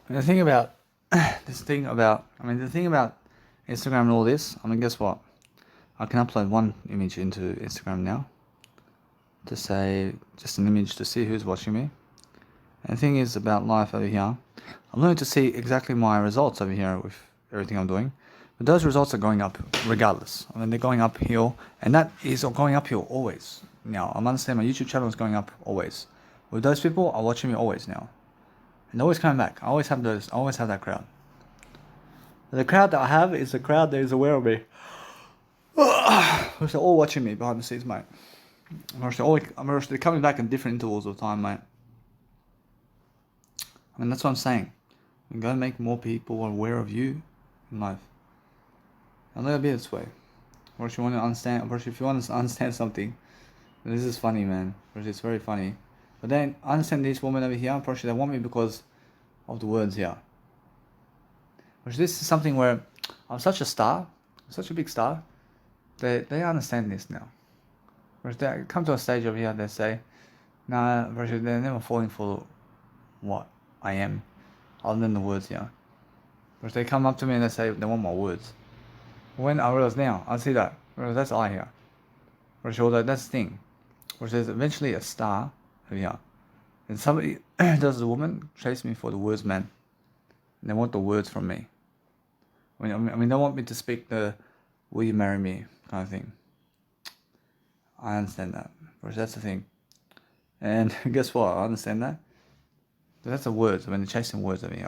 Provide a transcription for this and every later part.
The thing about the thing about Instagram and all this, guess what? I can upload one image into Instagram now to say just an image to see who's watching me. And the thing is about life over here, I'm learning to see exactly my results over here with everything I'm doing. But those results are going up regardless. They're going uphill, and that is going uphill always. Now, I'm understanding my YouTube channel is going up always. With those people are watching me always now. And they're always coming back. I always have that crowd. The crowd that I have is a crowd that is aware of me. Which are all watching me behind the scenes, mate. I'm actually coming back in different intervals of time, mate. That's what I'm saying. I'm going to make more people aware of you in life. And let it be this way. Or if you want to understand something, this is funny, man. It's very funny. But then I understand this woman over here, they want me because of the words here. Which this is something where I'm such a star, such a big star, they understand this now. Whereas they come to a stage over here, they say, nah, they're never falling for what I am, other than the words here. Whereas they come up to me and they say they want my words. When I realize now, I see that, whereas that's I here. Whereas that's the thing. Whereas there's eventually a star over here. And somebody, there's a woman chase me for the words, man. And they want the words from me. They want me to speak the will you marry me kind of thing. I understand that. Whereas that's the thing. And guess what? I understand that. But that's the words. They're chasing words at me.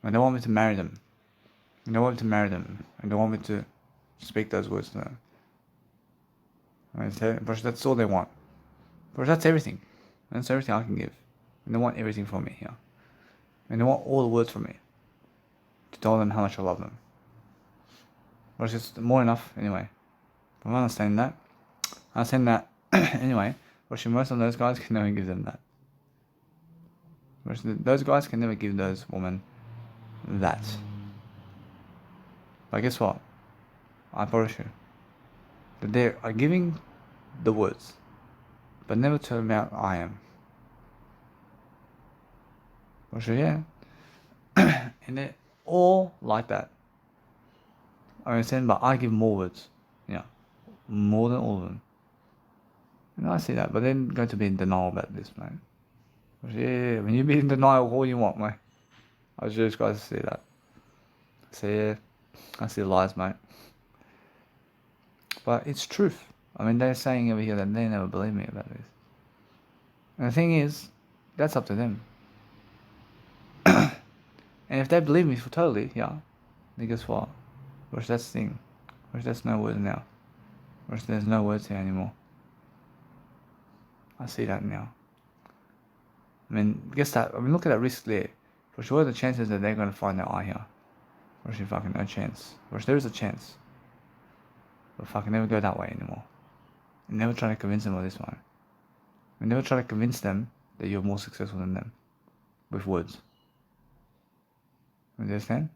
They want me to marry them. And they want me to marry them. And they want me to speak those words to them. But that's all they want. But that's everything. That's everything I can give. And they want everything from me here. And they want all the words from me. To tell them how much I love them. But it's just more enough anyway. But I understand that. Anyway. But most of those guys can never give them that. Those guys can never give those women that. But guess what? I promise you that they are giving the words, but never to them out I am. Yeah. And they're all like that. I understand, but I give more words. Yeah. More than all of them. And I see that, but they're going to be in denial about this, mate. Yeah, when you be in denial all you want, mate. I just guys see that. So yeah, I see the lies, mate. But it's truth. They're saying over here that they never believe me about this. And the thing is, that's up to them. And if they believe me for totally, yeah, then guess what? Whereas that's the thing. Whereas there's no words now. Whereas there's no words here anymore. I see that now. Look at that risk there. For sure, the chances that they're going to find that I here. Whereas fucking no chance. Whereas there is a chance. But fucking never go that way anymore. And never try to convince them of this one. And never try to convince them that you're more successful than them. With words. You understand?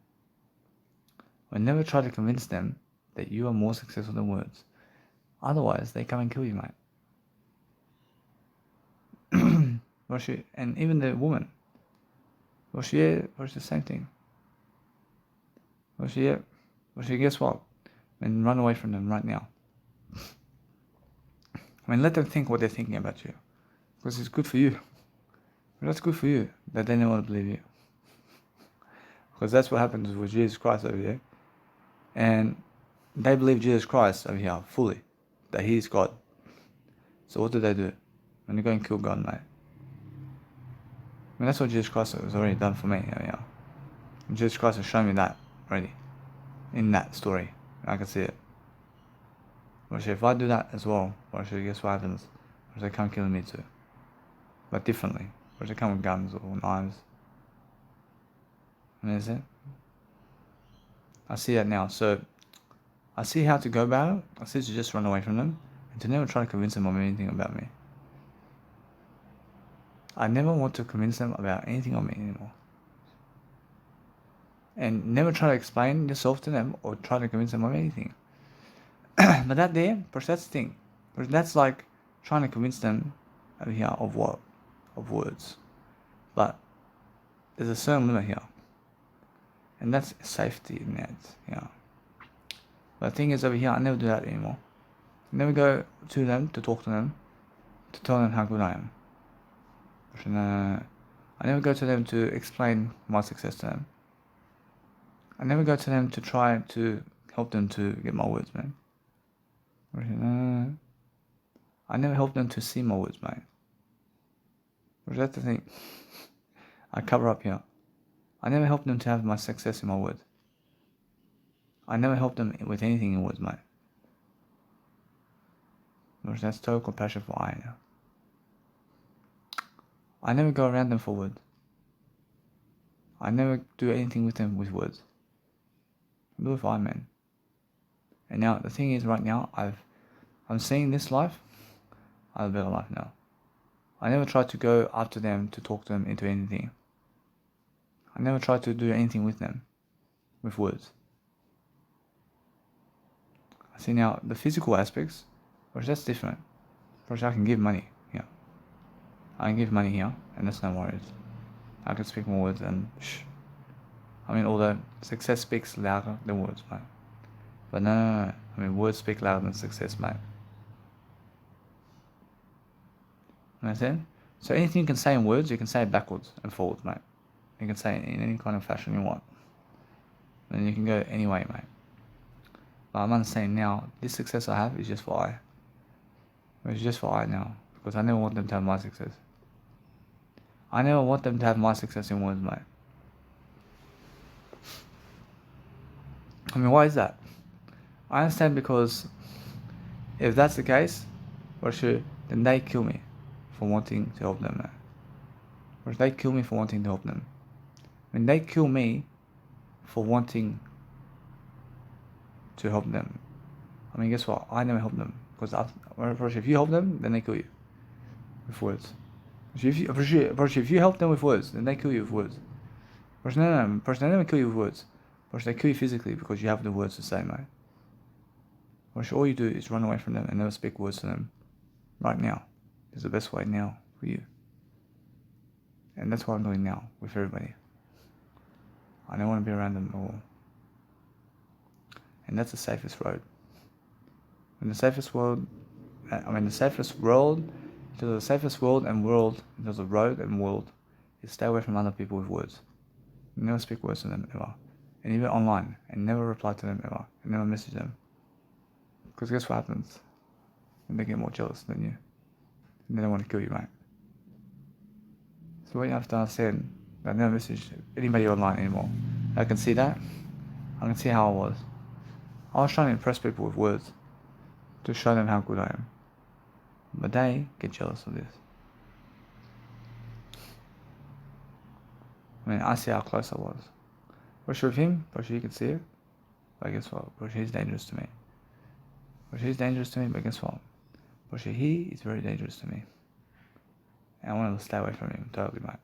Never try to convince them that you are more successful than words. Otherwise, they come and kill you, mate. And even the woman. It's the same thing. Guess what? Run away from them right now. Let them think what they're thinking about you. Because it's good for you. That's good for you, that they never want to believe you. Because that's what happens with Jesus Christ over here. And they believe Jesus Christ over here fully. That he is God. So what do? When they go and kill God, mate. That's what Jesus Christ has already done for me. Yeah. And Jesus Christ has shown me that already. In that story. I can see it. But if I do that as well, guess what happens? They come killing me too. But differently. They come with guns or knives. Is it? I see that now. So I see how to go about it. I see to just run away from them and to never try to convince them of anything about me. I never want to convince them about anything of me anymore. And never try to explain yourself to them or try to convince them of anything. But that's the thing. That's like trying to convince them over here of what? Of words. But there's a certain limit here. And that's safety net, yeah. But the thing is over here, I never do that anymore. I never go to them to talk to them, to tell them how good I am. I never go to them to explain my success to them. I never go to them to try to help them to get my words, man. I never help them to see my words, mate. That's the thing. I cover up here. I never help them to have my success in my words. I never help them with anything in words, mate. That's total compassion for I now. I never go around them for words. I never do anything with them with words. I do it for I, man. And now the thing is, right now I'm seeing this life. I have a better life now. I never try to go after them to talk them into anything. I never try to do anything with them with words. I see now the physical aspects, which that's different. Which I can give money, yeah. I can give money here, and that's no worries. I can speak more words and I mean, although success speaks louder than words, mate. But no. I mean, words speak louder than success, mate. You understand? So anything you can say in words, you can say it backwards and forwards, mate. You can say it in any kind of fashion you want. And you can go any way, mate. But I'm understanding now, this success I have is just for I. It's just for I now. Because I never want them to have my success. I never want them to have my success in words, mate. I mean, why is that? I understand because if that's the case, then they kill me for wanting to help them, mate. Or they kill me for wanting to help them. When they kill me for wanting to help them, I mean, guess what? I never help them. Because if you help them, then they kill you with words. If you help them with words, then they kill you with words. They never kill you with words. They kill you physically because you have the words to say, mate. All you do is run away from them and never speak words to them. Right now is the best way now for you. And that's what I'm doing now with everybody. I don't want to be around them at all. And that's the safest road. And the safest world, the safest world, in terms of the safest world and world, in terms of road and world, is stay away from other people with words. Never speak words to them ever. And even online, and never reply to them ever, and never message them. Because guess what happens? And they get more jealous than you. And they don't want to kill you, mate. So what you have to understand, I never message anybody online anymore. I can see that. I can see how I was. I was trying to impress people with words to show them how good I am. But they get jealous of this. I mean, I see how close I was. But with him, you can see it. But guess what? He's dangerous to me. He's dangerous to me, but guess what? He is very dangerous to me. And I want to stay away from him totally, mate.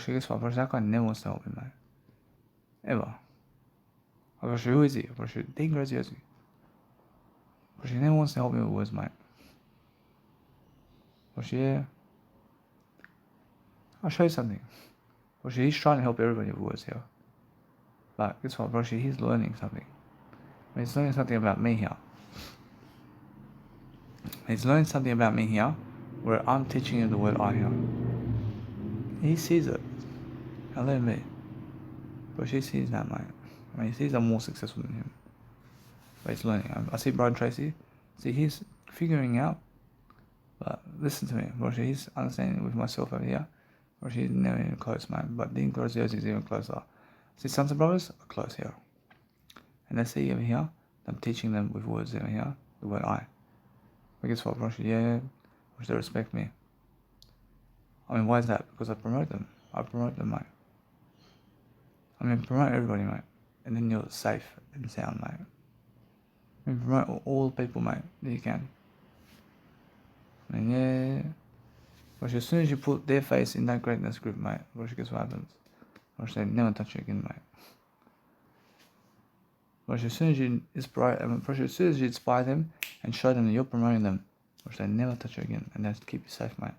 Guess what? That guy never wants to help me, mate. Ever. Who is he? Dean Graziosi. He never wants to help me with words, mate. Yeah. I'll show you something. He's trying to help everybody with words here. But guess what, he's learning something. He's learning something about me here. He's learning something about me here, where I'm teaching him the word I here. He sees it. I let him be. He sees that, mate. He sees I'm more successful than him. But he's learning. I see Brian Tracy. See, he's figuring out. But listen to me, he's understanding with myself over here. He's never even close, man. But Dean Graziosi is even closer. See, Sons and Brothers are close here. And they see over here, I'm teaching them with words over here, the word I. But guess what, yeah, they respect me. I mean, why is that? Because I promote them. Mate. Promote everybody, mate. And then you're safe and sound, mate. Promote all people, mate, that you can. Yeah. As soon as you put their face in that greatness group, mate, guess what happens? They never touch you again, mate. As soon as you inspire them and show them that you're promoting them, they never touch you again, and that's to keep you safe, mate.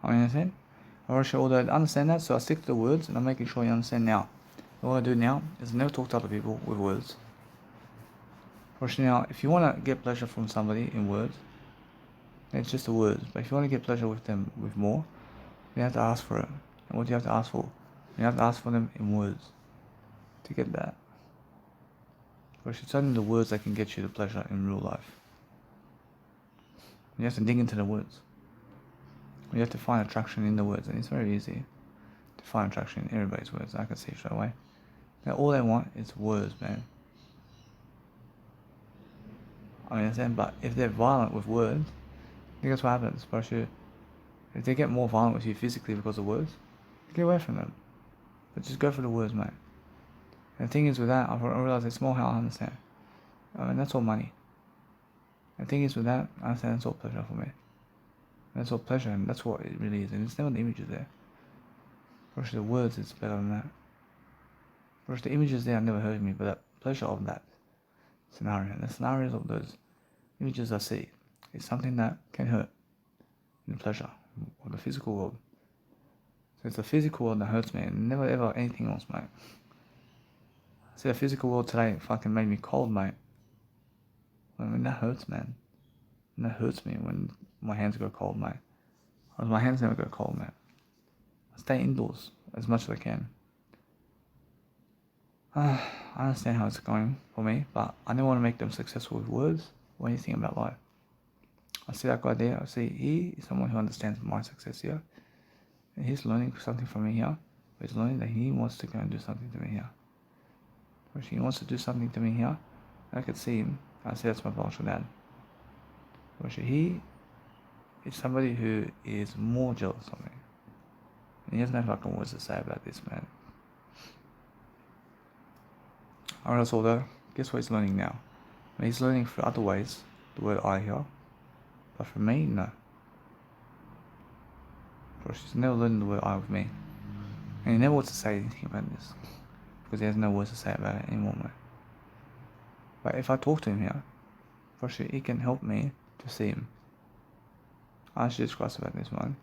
I mean, understand? Although I understand that, so I stick to the words and I'm making sure you understand now. What I do now is never talk to other people with words. Now, if you want to get pleasure from somebody in words, it's just the words. But if you want to get pleasure with them with more, you have to ask for it. And what do you have to ask for? You have to ask for them in words to get that. Because it's only the words that can get you the pleasure in real life. You have to dig into the words. You have to find attraction in the words, and it's very easy to find attraction in everybody's words. I can see straight away. Now, all they want is words, man. I understand, but if they're violent with words, guess what happens? If they get more violent with you physically because of words, get away from them. But just go for the words, mate. And the thing is with that, I realize it's more how I understand. I mean, that's all money. The thing is with that, I understand that's all pleasure for me. And that's all pleasure, and that's what it really is. And it's never the images there. Of the words is better than that. Of the images there never hurt me, but the pleasure of that scenario, the scenarios of those images I see, is something that can hurt in the pleasure of the physical world. So it's the physical world that hurts me, and never ever anything else, mate. See, the physical world today fucking made me cold, mate. I mean, that hurts, man. And that hurts me when my hands go cold, mate. My hands never go cold, mate. I stay indoors as much as I can. I understand how it's going for me, but I don't want to make them successful with words or anything about life. I see that guy there. I see he is someone who understands my success here. And he's learning something from me here. But he's learning that he wants to go and do something to me here. Or he wants to do something to me here. I could see him. I say that's my biological dad. Or he is somebody who is more jealous of me. And he has no fucking words to say about this, man. Alright, so though, guess what he's learning now? I mean, he's learning through other ways, the word I here. But for me, no. Of course, he's never learned the word I with me. And he never wants to say anything about this. Because he has no words to say about it anymore, mate. But if I talk to him here, for sure, he can help me to see him. I asked Jesus Christ about this one.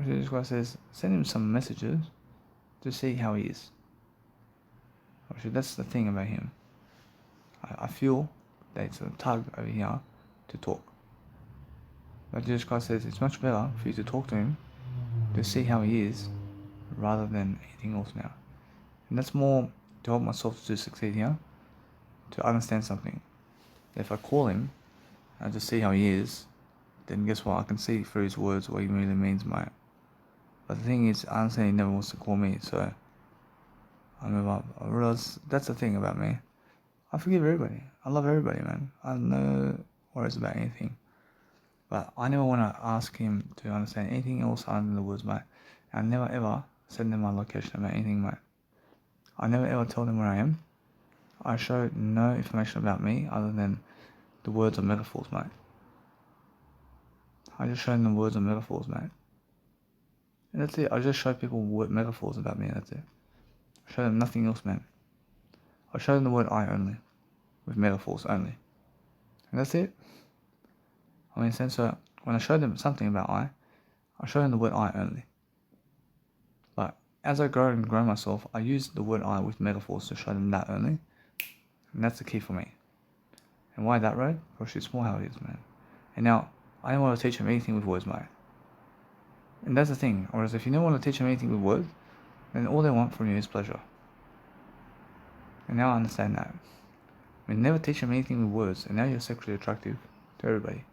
Jesus Christ says, send him some messages to see how he is. Actually, that's the thing about him. I feel that it's a tug over here to talk. But Jesus Christ says it's much better for you to talk to him to see how he is rather than anything else now. And that's more to help myself to succeed here, to understand something. If I call him and just see how he is, then guess what? I can see through his words what he really means, mate. But the thing is, I understand he never wants to call me, so I realize that's the thing about me. I forgive everybody. I love everybody, man. I have no worries about anything. But I never want to ask him to understand anything else other than the words, mate. I never ever send them my location about anything, mate. I never ever tell them where I am. I show no information about me other than the words or metaphors, mate. I just show them the words or metaphors, mate. And that's it. I just show people metaphors about me, that's it. I show them nothing else, man. I show them the word I only, with metaphors only. And that's it. I mean, so when I show them something about I show them the word I only. But as I grow myself, I use the word I with metaphors to show them that only. And that's the key for me. And why that road? Because it's more how it is, man. And now, I don't want to teach them anything with words, mate. And that's the thing. Whereas if you don't want to teach them anything with words, then all they want from you is pleasure. And now I understand that. I mean, never teach them anything with words, and now you're sexually attractive to everybody.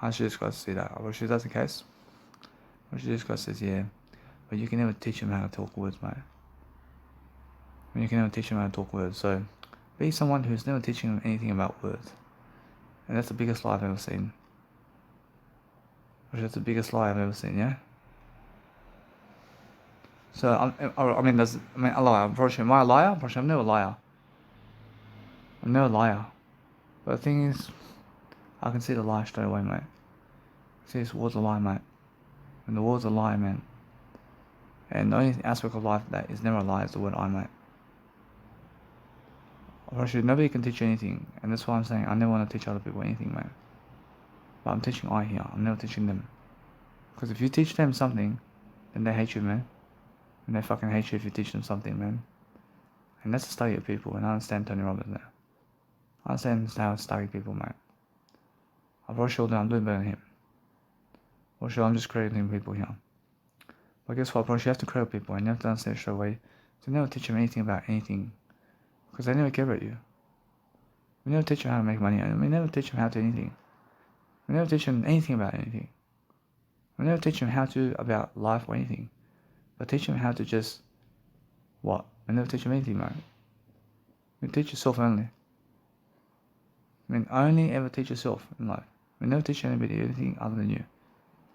I should just got to see that. I wish that's the case. I should just got to say, yeah, but you can never teach them how to talk words, mate. I mean, you can never teach them how to talk words. So, be someone who's never teaching them anything about words. And that's the biggest lie I've ever seen. That's the biggest lie I've ever seen, yeah? So, I mean, a liar. Unfortunately, am I a liar? Unfortunately, I'm never a liar. I'm never a liar. But the thing is, I can see the lie straight away, mate. See, this world's a lie, mate. And the world's a lie, man. And the only aspect of life that is never a lie is the word I, mate. Unfortunately, nobody can teach you anything. And that's why I'm saying I never want to teach other people anything, mate. But I'm teaching I here. I'm never teaching them. Because if you teach them something, then they hate you, man. And they fucking hate you if you teach them something, man. And that's the study of people, and I understand Tony Robbins now. I understand how to study people, man. I'm for sure that I'm doing better than him. For sure I'm just creating people here. But guess what, bro? You have to create people, and you have to understand straight away. To never teach them anything about anything. Because they never care about you. We never teach them how to make money. We never teach them how to do anything. We never teach them anything about anything. We never teach them how to about life or anything. But teach them how to just what? We never teach them anything, man. We teach yourself only. I mean, only ever teach yourself in life. We never teach anybody anything other than you.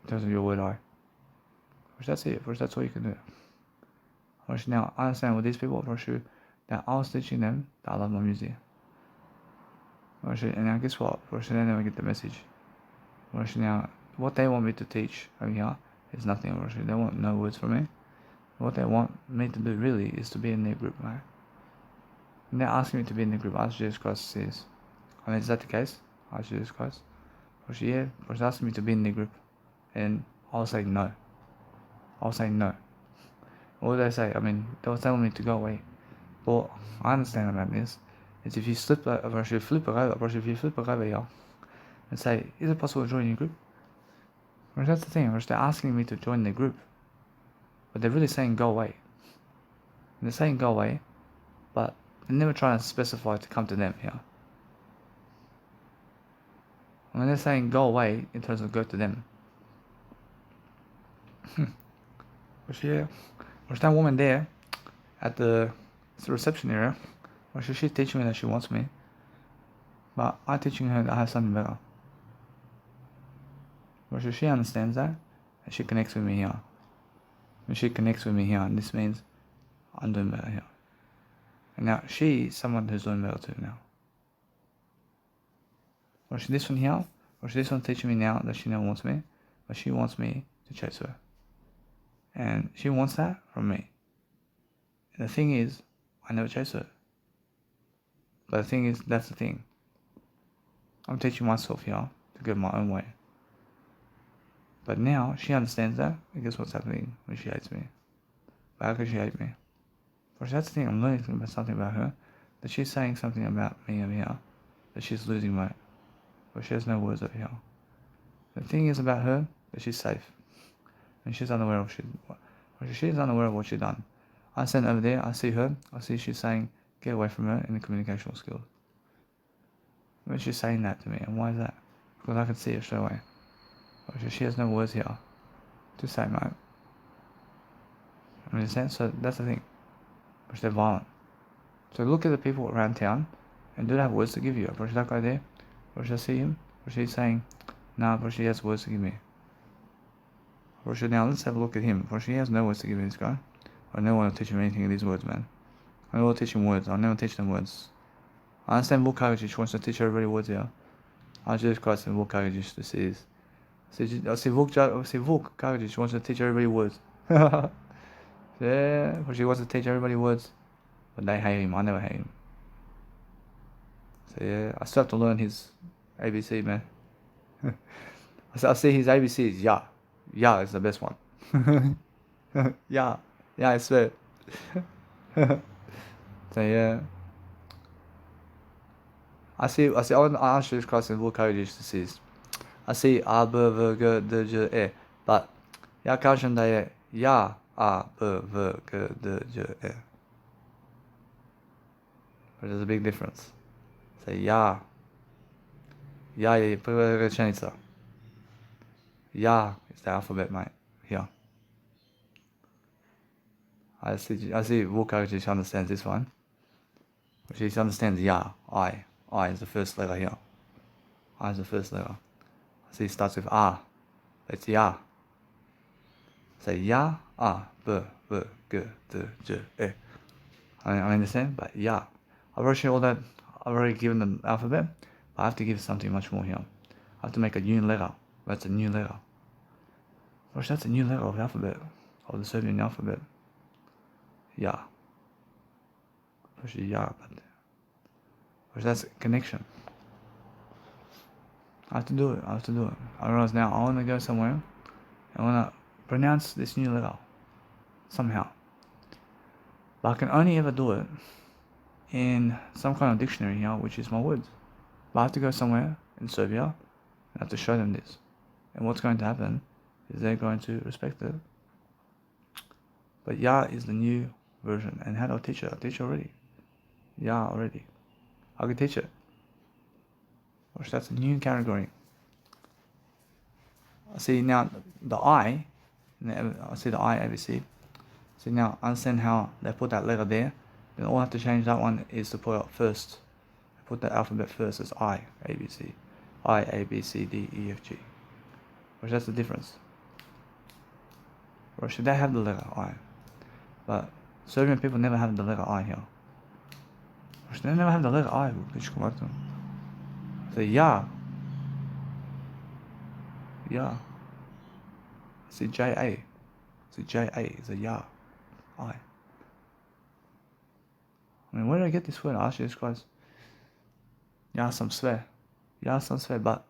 In terms of your word eye. Which that's it. Which that's all you can do. Which now I understand with these people for sure that I was teaching them that I love my music. And now guess what? For sure they never get the message. For sure now what they want me to teach over here is nothing. For sure they want no words from me. What they want me to do really is to be in their group, right? And they're asking me to be in the group. Ask Jesus Christ says, I mean, is that the case? Ask Jesus Christ. For sure, yeah. For sure asking me to be in the group. And I'll say no. I'll say no. What do they say? I mean, they were telling me to go away. But I understand about this. Is if you flip it over here and say, is it possible to join your group? Well, that's the thing. They're asking me to join the group. But they're really saying go away. And they're saying go away, but they're never trying to specify to come to them here. I mean, they're saying go away in terms of go to them. There's that woman there at the reception area. She's teaching me that she wants me. But I'm teaching her that I have something better. She understands that, and she connects with me here. When she connects with me here, and this means I'm doing better here. And now she's someone who's doing better too now. Or she this one here, or she this one teaching me now that she never wants me, but she wants me to chase her. And she wants that from me. And the thing is, I never chase her. But the thing is, that's the thing. I'm teaching myself here to go my own way. But now she understands that, and guess what's happening when she hates me? But how could she hate me? Because that's the thing, I'm learning something about her, that she's saying something about me over here, that she's losing weight, but she has no words over here. The thing is about her, that she's safe, and she's unaware of she's unaware of what she's done. I stand over there, I see her, I see she's saying, get away from her in the communication skills. But she's saying that to me, and why is that? Because I can see it straight away. She has no words here to say, mate. You understand? So that's the thing. Because they're violent. So look at the people around town and do they have words to give you? But that guy there, or should I see him? Or she's saying, nah, but she has words to give me. Or should now let's have a look at him. For she has no words to give me, this guy. I never want to teach him anything in these words, man. I never teach him words. I'll never teach them words. I understand Vuk Karadžić wants to teach everybody words here. I Jesus Christ and Vuk Karadžić this is. I see Vuk Karadžić wants to teach everybody words. Yeah, but she wants to teach everybody words. But they hate him. I never hate him. So yeah, I still have to learn his ABC, man. I see his ABCs. Yeah. Yeah is the best one. Yeah. Yeah, I swear. So yeah. I want to answer this question in Vuk Karadžić this is. I see A, B, V, G, D, J, E. But ja kažem da je ja, A, B, V, G, D, J, E. But there's a big difference. Say ja. Ja je prva rečenica. Ja is the alphabet, mate. Here. I see Vuk Karadžić understands this one. She understands ja, I. I is the first letter here. I is the first letter. I see it starts with A. It's ja. Say ja, A, B, V, G, D, J, E. I understand, but yeah. I've already given the alphabet, but I have to give something much more here. I have to make a new letter. That's a new letter. Gosh, that's a new letter of the alphabet, of the Serbian alphabet. Yeah. Yeah, but that's connection. I have to do it. I realize now I want to go somewhere I want to pronounce this new letter somehow. But I can only ever do it in some kind of dictionary here, which is my words. But I have to go somewhere in Serbia and I have to show them this. And what's going to happen is they're going to respect it. But Ya is the new version. And how do I teach it? I teach it already. Ya already. I can teach it. Which that's a new category. I see now the I see the I ABC. See now, understand how they put that letter there. Then all I have to change that one is to put it first. Put the alphabet first as I, ABC. I, A, B, C, D, E, F, G. Which that's the difference. Or should they have the letter I? But Serbian people never have the letter I here. Or should they never have the letter I? So Ya. Ya. See J-A. See J-A is a Ya. I mean, where did I get this word? I ask you this question. Ja sam sve. Ja sam sve, but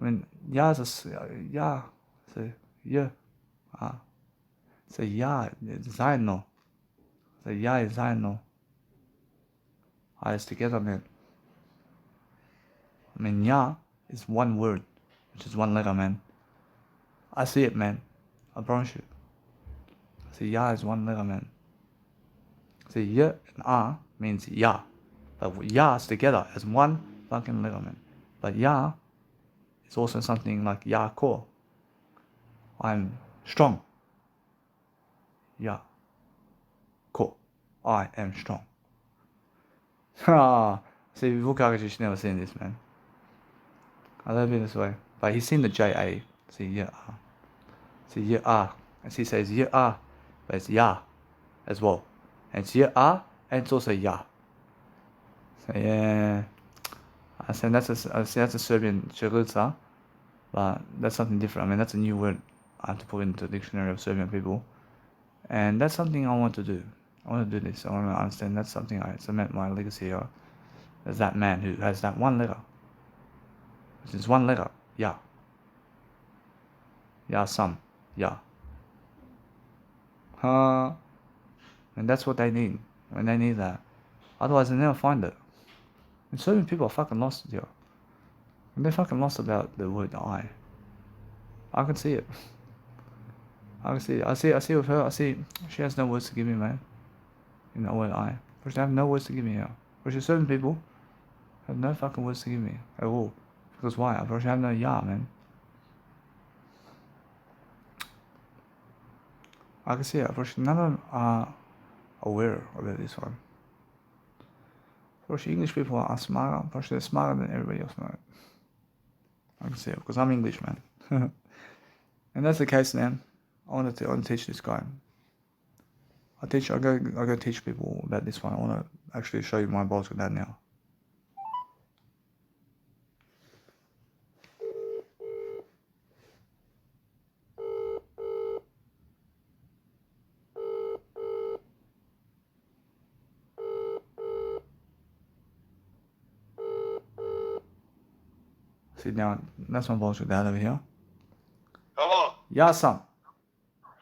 I mean, ja is ja, say J, A. Say ja, zajedno. Say ja is zajedno. I is together, man. I mean, ja is one word, which is one letter, man. I see it, man. I promise you. Say ja is one letter, man. Say Y and A means ja. But Ya is together as one fucking letter, man. But Ya is also something like Yaakov. I'm strong. Ya. Ko. I am strong. See, Vukagic never seen this, man. I love it this way. But he's seen the J-A. See, yeah. See, yeah. And he says, yeah. But it's Ya as well. And it's yeah, and it's also Ya. So, yeah. I said that's a Serbian Chirilica. But that's something different. I mean, that's a new word I have to put into the dictionary of Serbian people. And that's something I want to do. I want to do this. I want to understand that's something I cement my legacy here. As that man who has that one letter. Which is one letter. Ya. Ya sam. Ya. And that's what they need. And they need that. Otherwise they never find it. And so many people are fucking lost here. And they're fucking lost about the word I. I can see it. I can see it. I see with her, she has no words to give me, man. In that word I. But she have no words to give me here. But certain people have no fucking words to give me at all. Because why? I probably have no Ya, man. I can see it. Probably none of them are aware about this one. Probably English people are smarter. Probably they're smarter than everybody else, man. I can see it because I'm English, man. And that's the case, man. I want to teach this guy. I go teach people about this one. I want to actually show you my balls with that now. See now, that's my balls with that over here. Hello? Ja sam.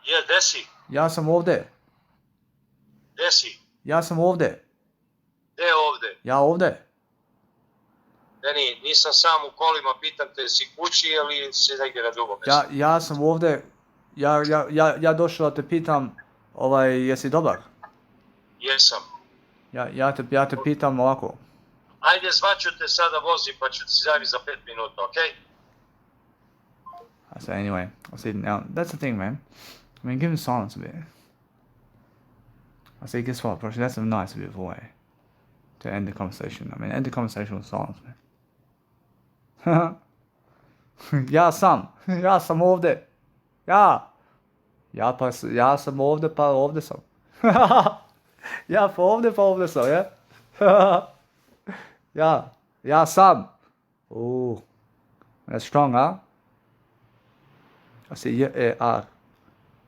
Je, gde si? Ja sam ovde. Gde si? Ja sam ovde. Gde je ovde? Ja ovde. Meni, nisam sam u kolima, pitam te, si kući ili si negdje na drugom mjestu? Ja sam ovde. Ja došao da te pitam, jesi dobar? Jesam. Ja te pitam ovako. Ajde, zvaću te sada vozim, pa ću ti se javiti za 5 minuta, okej? I said, anyway, I said, now, that's the thing, man. I mean, give him silence a bit. I said, guess what, bro? That's a nice, beautiful way to end the conversation. I mean, end the conversation with silence, man. Ja sam ovde. Ja sam ovde, pa ovde sam. Ja pa ovde sam, yeah? Ja sam. Ooh, that's strong, huh? I say J-E-R.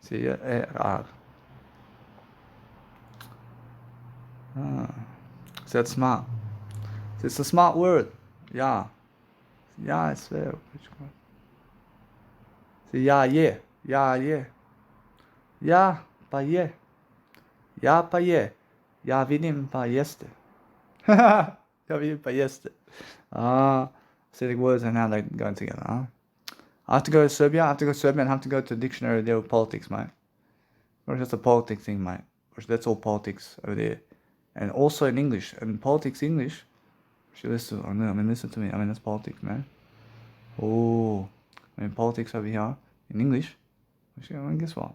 See, J-E-R. So that's smart. So it's a smart word. Yeah. Yeah, it's very. See, yeah, yeah. Yeah, yeah. Yeah, pa yeah. Ja, pa je. Ja vidim pa jeste. Ja vidim pa jeste. Acidic words and how they're going together. I have to go to Serbia. I have to go to Serbia and have to go to the dictionary there with politics, mate. Or just a politics thing, mate. Or that's all politics over there. And also in English. And politics English. Listen, oh no, I mean, listen to me. I mean, that's politics, man. Oh, I mean, politics over here in English. I mean, guess what?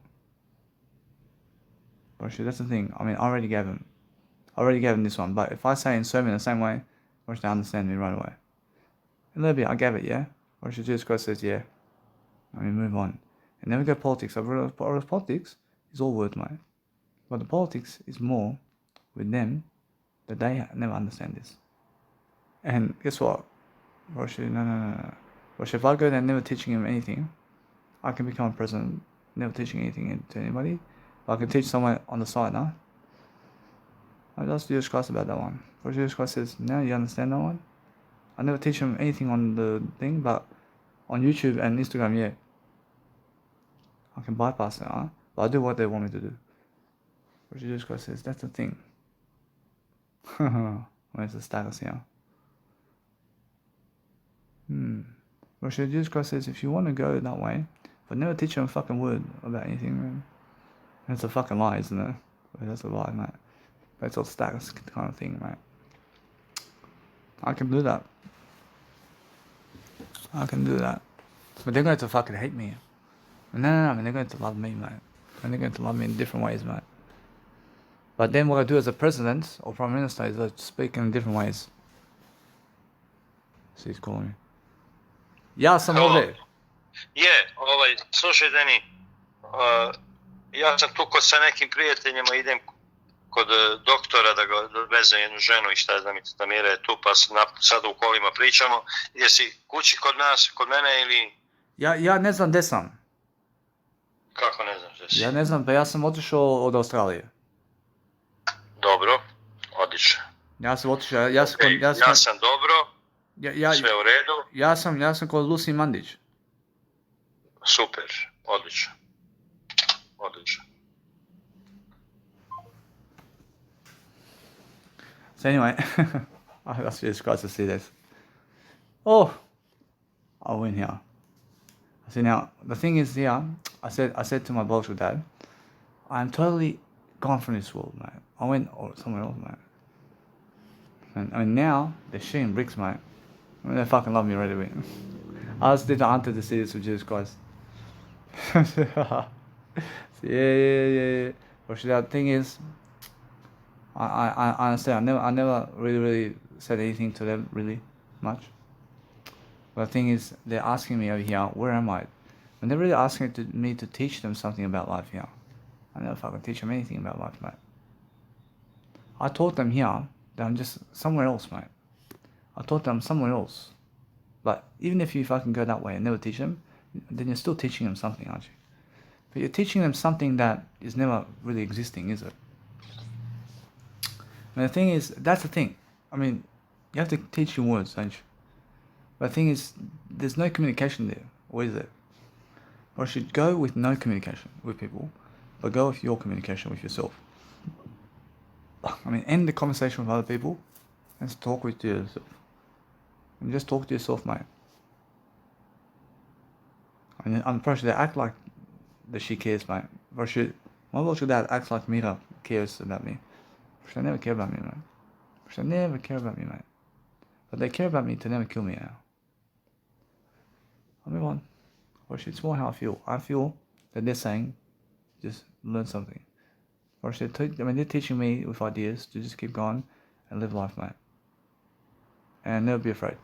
Or that's the thing. I mean, I already gave him this one. But if I say in Serbian the same way, or they understand me right away. A little bit, I gave it, yeah. Or Jesus Christ says, yeah. I mean, move on. And then we go politics. I've realized politics is all words, mate. But the politics is more with them that they never understand this. And guess what? Roshi, no. Roshi, if I go there never teaching him anything, I can become president never teaching anything to anybody. But I can teach someone on the side now. I asked Jesus Christ about that one. For Jesus Christ says, now you understand that one? I never teach him anything on the thing, but on YouTube and Instagram, yeah. I can bypass it, huh? But I do what they want me to do. For Jesus Christ says, that's the thing. Where's the status here? Well, Jesus Christ says, if you want to go that way, but never teach them a fucking word about anything, man. That's a fucking lie, isn't it? That's a lie, mate. That's all status kind of thing, mate. I can do that. I can do that. But they're going to fucking hate me. No, I mean, they're going to love me, mate. And they're going to love me in different ways, mate. But then what I do as a president or prime minister is I speak in different ways. So he's calling me. Ja sam ovdje. Slušaj Deni, ja sam tu sa nekim prijateljima, idem kod doktora da ga odvezem jednu ženu i šta znam, da Mira je tu, pa sad u kolima pričamo. Jesi kući kod nas, kod mene ili... Ja ne znam gdje sam. Kako ne znam gdje si? Ja ne znam, pa ja sam otišao od Australije. Dobro, odlično. Ja sam otišao, ja sam dobro. Sve u redu? Ja sam kod Lucy Mandić. Super, odlično. So anyway, that's just great to see this. Oh, I win here. So now, the thing is here, I said to my biological dad, I'm totally gone from this world, mate. I went somewhere else, mate. And I mean, now, they're shooting bricks, mate. I mean, they fucking love me already. I just did the hunter to see this with Jesus Christ. Yeah. But the thing is, I understand. I never really said anything to them really much. But the thing is, they're asking me over here, where am I? And they're really asking me to teach them something about life here. I never fucking teach them anything about life, mate. I taught them here that I'm just somewhere else, mate. I taught them somewhere else. But even if you fucking go that way and never teach them, then you're still teaching them something, aren't you? But you're teaching them something that is never really existing, is it? And the thing is, that's the thing. I mean, you have to teach your words, don't you? But the thing is, there's no communication there. Or is there? Or you should go with no communication with people, but go with your communication with yourself. I mean, end the conversation with other people and just talk with yourself. And just talk to yourself, mate. I mean, I'm pretty sure they act like that she cares, mate. But my biological dad acts like Mira cares about me. They never care about me, mate. They never care about me, mate. But they care about me to never kill me now. I'll move on. But it's more how I feel. I feel that they're saying, just learn something. Or they're teaching me with ideas to just keep going and live life, mate. And never be afraid.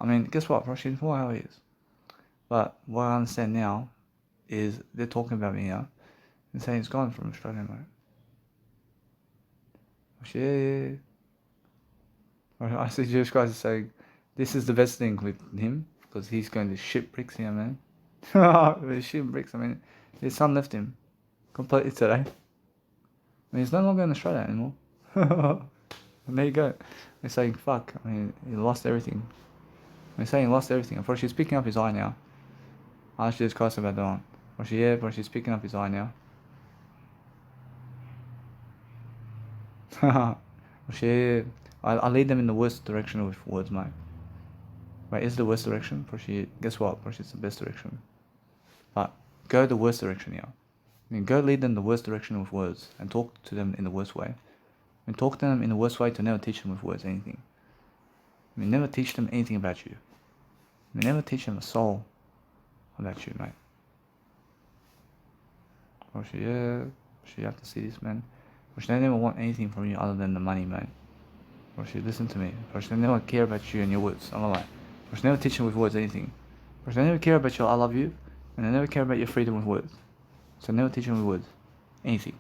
I mean, guess what? It's more how it is. But what I understand now is they're talking about me here and saying it's gone from Australia, mate. Yeah. I see Jesus Christ is saying, this is the best thing with him, because he's going to ship bricks here, man. He's shipping bricks, I mean, his son left him completely today. I mean, he's no longer in Australia anymore. And there you go. They're saying, fuck, I mean, he lost everything. He's saying he lost everything. Of course, she's picking up his eye now. Ask Jesus Christ about that one. Or she's picking up his eye now. I lead them in the worst direction with words, mate. Wait, is the worst direction? Guess what? It's the best direction. But go the worst direction, yeah. I mean, go lead them the worst direction with words and talk to them in the worst way. I mean, talk to them in the worst way to never teach them with words anything. I mean, never teach them anything about you. I mean, never teach them a soul about you, mate. You have to see this, man. They never want anything from you other than the money, man. Listen to me. They never care about you and your words. I'm not like. Never teach them with words anything. They never care about your I love you, and they never care about your freedom with words. So never teach them with words anything.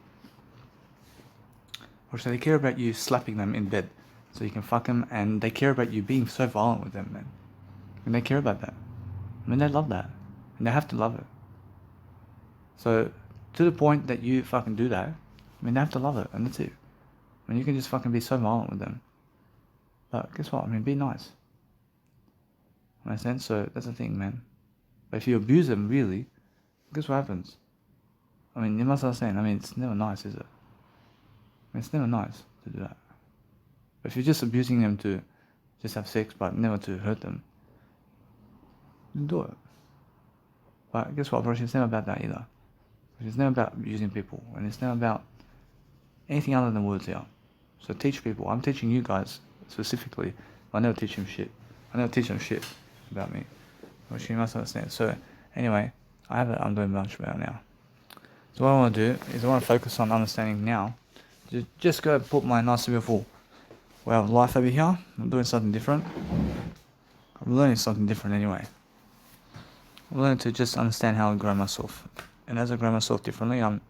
They care about you slapping them in bed so you can fuck them, and they care about you being so violent with them, man. And they care about that. I mean, they love that, and they have to love it. So to the point that you fucking do that, I mean, they have to love it, and that's it. I mean, you can just fucking be so violent with them. But guess what? I mean, be nice. Understand? So that's the thing, man. But if you abuse them, really, guess what happens? I mean, you must understand. I mean, it's never nice, is it? I mean, it's never nice to do that. But if you're just abusing them to just have sex, but never to hurt them, then do it. But guess what, bro? It's never about that either. It's never about abusing people, and it's never about anything other than words here. So teach people. I'm teaching you guys specifically. I never teach them shit. I never teach them shit about me, which you must understand. So anyway, I'm doing much better now. So what I want to do is I want to focus on understanding now. Just go put my nice beautiful way of life over here. I'm doing something different. I'm learning something different anyway. I'm learning to just understand how to grow myself. And as I grow myself differently, I'm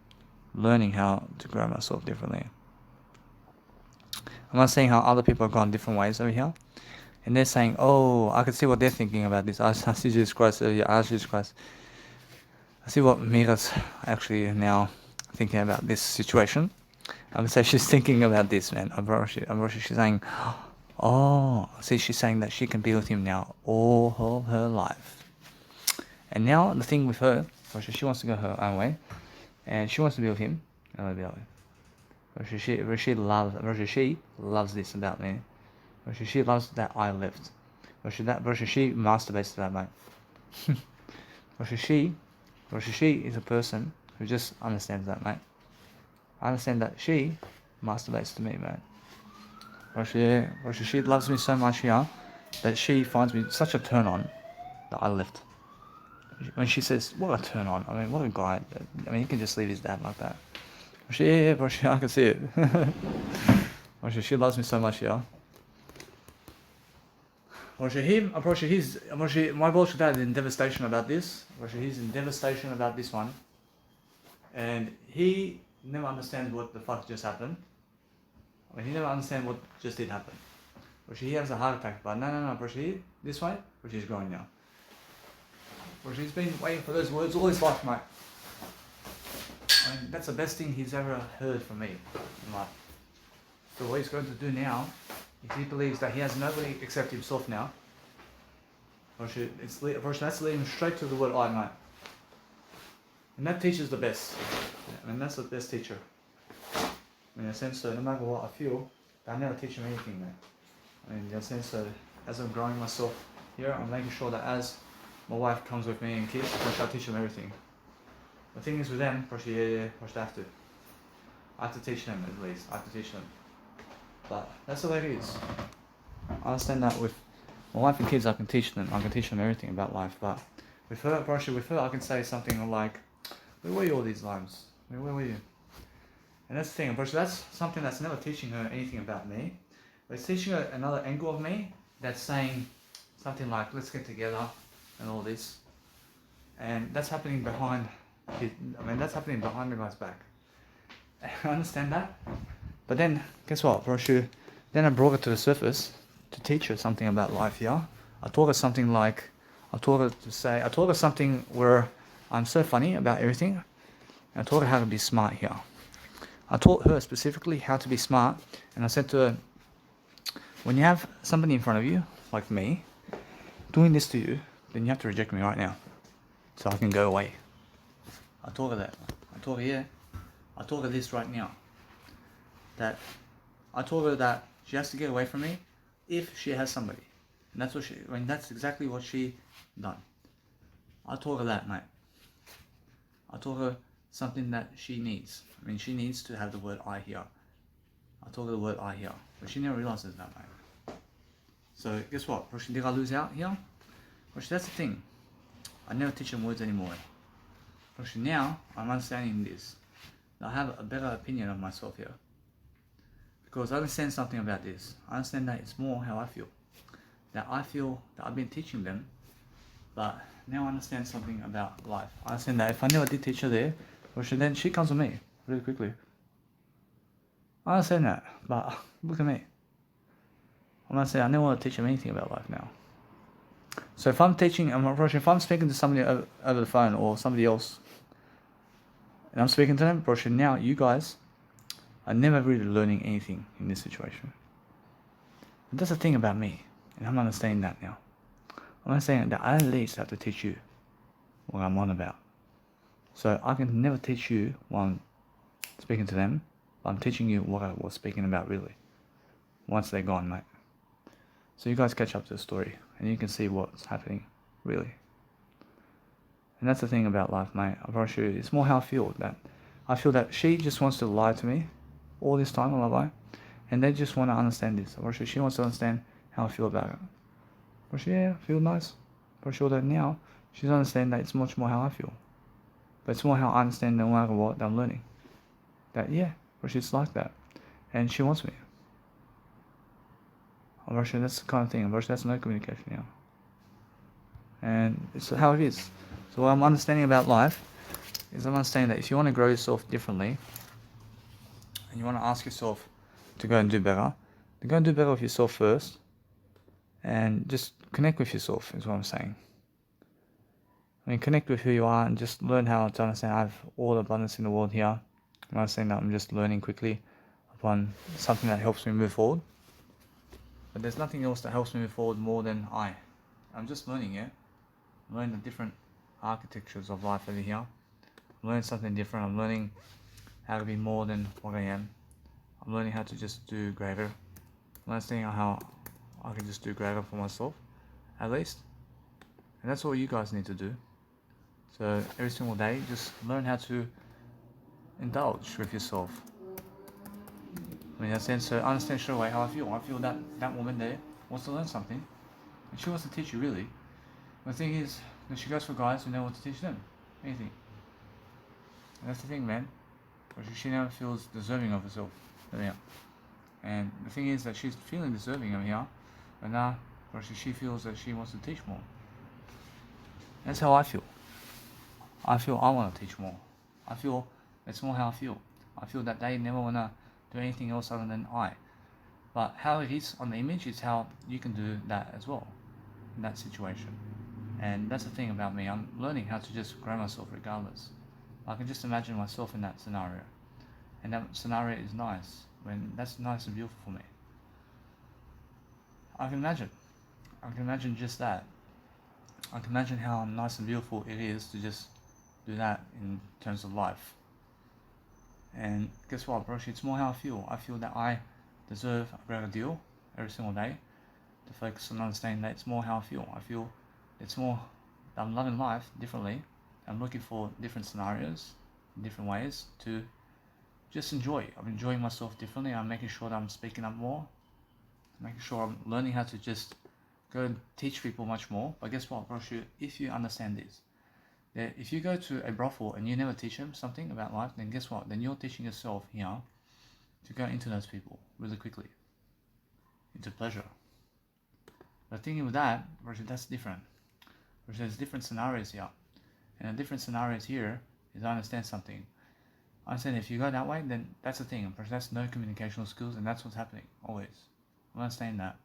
learning how to grow myself differently. I'm not saying how other people have gone different ways over here. And they're saying, oh, I can see what they're thinking about this. I see Jesus Christ over here. I see Jesus Christ. I see what Mira's actually now thinking about this situation. I would say she's thinking about this, man. She's saying, oh, see, she's saying that she can be with him now all of her life. And now the thing with her, she wants to go her own way, and she wants to be with him. I want to be with him. She loves this about me. She loves that I left. She masturbates to that, mate. She is a person who just understands that, mate. I understand that she masturbates to me, mate. She loves me so much here that she finds me such a turn on that I left. When she says, what a turn on. I mean, what a guy. I mean, he can just leave his dad like that. I can see it. She loves me so much here. My bullshit dad is in devastation about this. He's in devastation about this one. And he never understands what the fuck just happened. I mean, he never understands what just did happen. He has a heart attack, but no, this way, he's growing now. He's been waiting for those words all his life, mate. I mean, that's the best thing he's ever heard from me in life. So what he's going to do now is he believes that he has nobody except himself now. That's leading him straight to the word I, mate. And that teacher's the best. I mean, that's the best teacher. In a sense, so no matter what I feel, I never teach him anything, mate. I mean, in a sense, so as I'm growing myself here, I'm making sure that as my wife comes with me and kids, I teach them everything. The thing is with them, I have to. I have to teach them at least. I have to teach them. But that's the way it is. I understand that with my wife and kids, I can teach them. I can teach them everything about life. But with her, I can say something like, "Where were you all these times? Where were you?" And that's the thing. That's something that's never teaching her anything about me. But it's teaching her another angle of me that's saying something like, "Let's get together," and all this. And that's happening behind the guy's back. I understand that. But then, guess what, then I brought her to the surface to teach her something about life here. I taught her something where I'm so funny about everything. And I taught her how to be smart here. I taught her specifically how to be smart. And I said to her, when you have somebody in front of you, like me, doing this to you, then you have to reject me right now, so I can go away. I told her that. I told her, yeah. I told her this right now. That I told her that she has to get away from me if she has somebody. And that's what that's exactly what she done. I told her that, mate. I told her something that she needs. She needs to have the word I here. I told her the word I here. But she never realizes that, mate. So guess what? Did I lose out here? That's the thing. I never teach them words anymore. Now I'm understanding this. I have a better opinion of myself here. Because I understand something about this. I understand that it's more how I feel. That I feel that I've been teaching them, but now I understand something about life. I understand that if I never did teach her there, then she comes to me really quickly. I understand that, but look at me. I'm gonna say I never want to teach them anything about life now. So if I'm teaching, if I'm speaking to somebody over the phone or somebody else, and I'm speaking to them, now you guys are never really learning anything in this situation. And that's the thing about me, and I'm understanding that now. I'm understanding that I at least have to teach you what I'm on about. So I can never teach you while I'm speaking to them, but I'm teaching you what I was speaking about really. Once they're gone, mate. So you guys catch up to the story, and you can see what's happening, really. And that's the thing about life, mate. I promise you, it's more how I feel that she just wants to lie to me all this time, lie, and they just want to understand this. I promise you, she wants to understand how I feel about it. But yeah, I feel nice. For sure that now she's understanding that it's much more how I feel. But it's more how I understand no matter what that I'm learning. That yeah, but she's like that. And she wants me. I'm sure that's the kind of thing. I'm sure that's no communication now. And it's how it is. So what I'm understanding about life is I'm understanding that if you want to grow yourself differently and you want to ask yourself to go and do better, then go and do better with yourself first and just connect with yourself is what I'm saying. Connect with who you are and just learn how to understand I have all the abundance in the world here. I'm understanding that I'm just learning quickly upon something that helps me move forward. But there's nothing else that helps me move forward more than I'm just learning it. I'm learning the different architectures of life over here. I'm learning something different. I'm learning how to be more than what I am. I'm learning how to just do greater. I'm understanding how I can just do greater for myself, at least. And that's all you guys need to do. So every single day, just learn how to indulge with yourself. That's it. So understand straight away how I feel. I feel that that woman there wants to learn something, and she wants to teach you really. The thing is, that she goes for guys who never want to teach them anything. And that's the thing, man. She never feels deserving of herself. Yeah. And the thing is that she's feeling deserving of here, but now, she feels that she wants to teach more. That's how I feel. I feel I want to teach more. I feel it's more how I feel. I feel that they never want to do anything else other than I. But how it is on the image is how you can do that as well in that situation. And that's the thing about me. I'm learning how to just grow myself regardless. I can just imagine myself in that scenario. And that scenario is nice. That's nice and beautiful for me. I can imagine just that. I can imagine how nice and beautiful it is to just do that in terms of life. And guess what, bro? It's more how I feel. I feel that I deserve a greater deal every single day. To focus on understanding that it's more how I feel. I feel it's more that I'm loving life differently. I'm looking for different scenarios, different ways to just enjoy. I'm enjoying myself differently. I'm making sure that I'm speaking up more. Making sure I'm learning how to just go and teach people much more. But guess what, bro? If you understand this, that if you go to a brothel and you never teach them something about life, then guess what? Then you're teaching yourself here to go into those people really quickly, into pleasure. The thing with that, that's different. There's different scenarios here. And the different scenarios here is I understand something. I understand if you go that way, then that's the thing. That's no communicational skills, and that's what's happening, always. I understand that.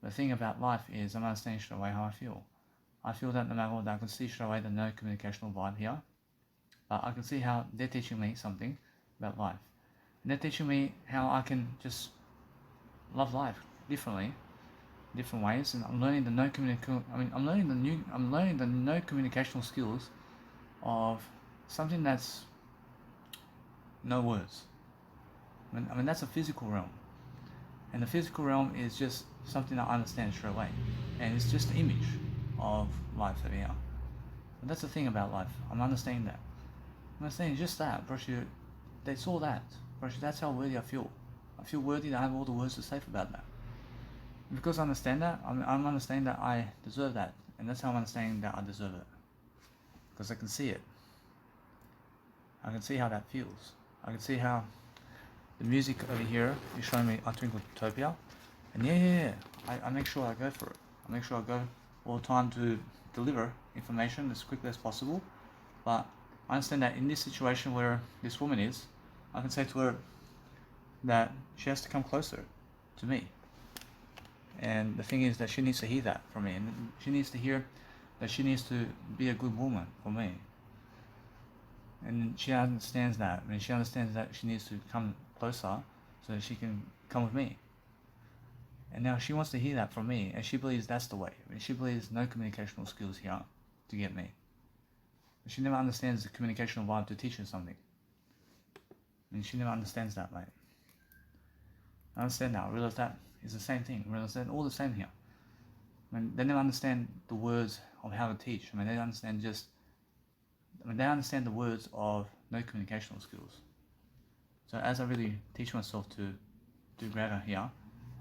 The thing about life is I'm understanding straight away how I feel. I feel that no matter what, I can see straight away the no communicational vibe here. But I can see how they're teaching me something about life. And they're teaching me how I can just love life differently. different ways, and I'm learning the no communicational skills of something that's no words. I mean that's a physical realm, and the physical realm is just something I understand straight away, and it's just the image of life over here. And that's the thing about life. I'm understanding that. I'm understanding just that, Brushy. That's all that, Brushy. That's how worthy I feel. I feel worthy that I have all the words to say about that. And because I understand that, I'm understanding that I deserve that, and that's how I'm understanding that I deserve it. Because I can see it. I can see how that feels. I can see how the music over here is showing me A Twinkle Utopia, and I make sure I go for it. I make sure I go all the time to deliver information as quickly as possible. But I understand that in this situation where this woman is, I can say to her that she has to come closer to me. And the thing is that she needs to hear that from me, and she needs to hear that she needs to be a good woman for me. And she understands that, and she understands that she needs to come closer so that she can come with me. And now she wants to hear that from me, and she believes that's the way. I mean, she believes no communicational skills here to get me. She never understands the communicational vibe to teach her something. I mean, she never understands that, mate. I understand now. I realize that is the same thing. I realize that all the same here. I mean, they never understand the words of how to teach. I mean, they understand they understand the words of no communicational skills. So as I really teach myself to do greater here,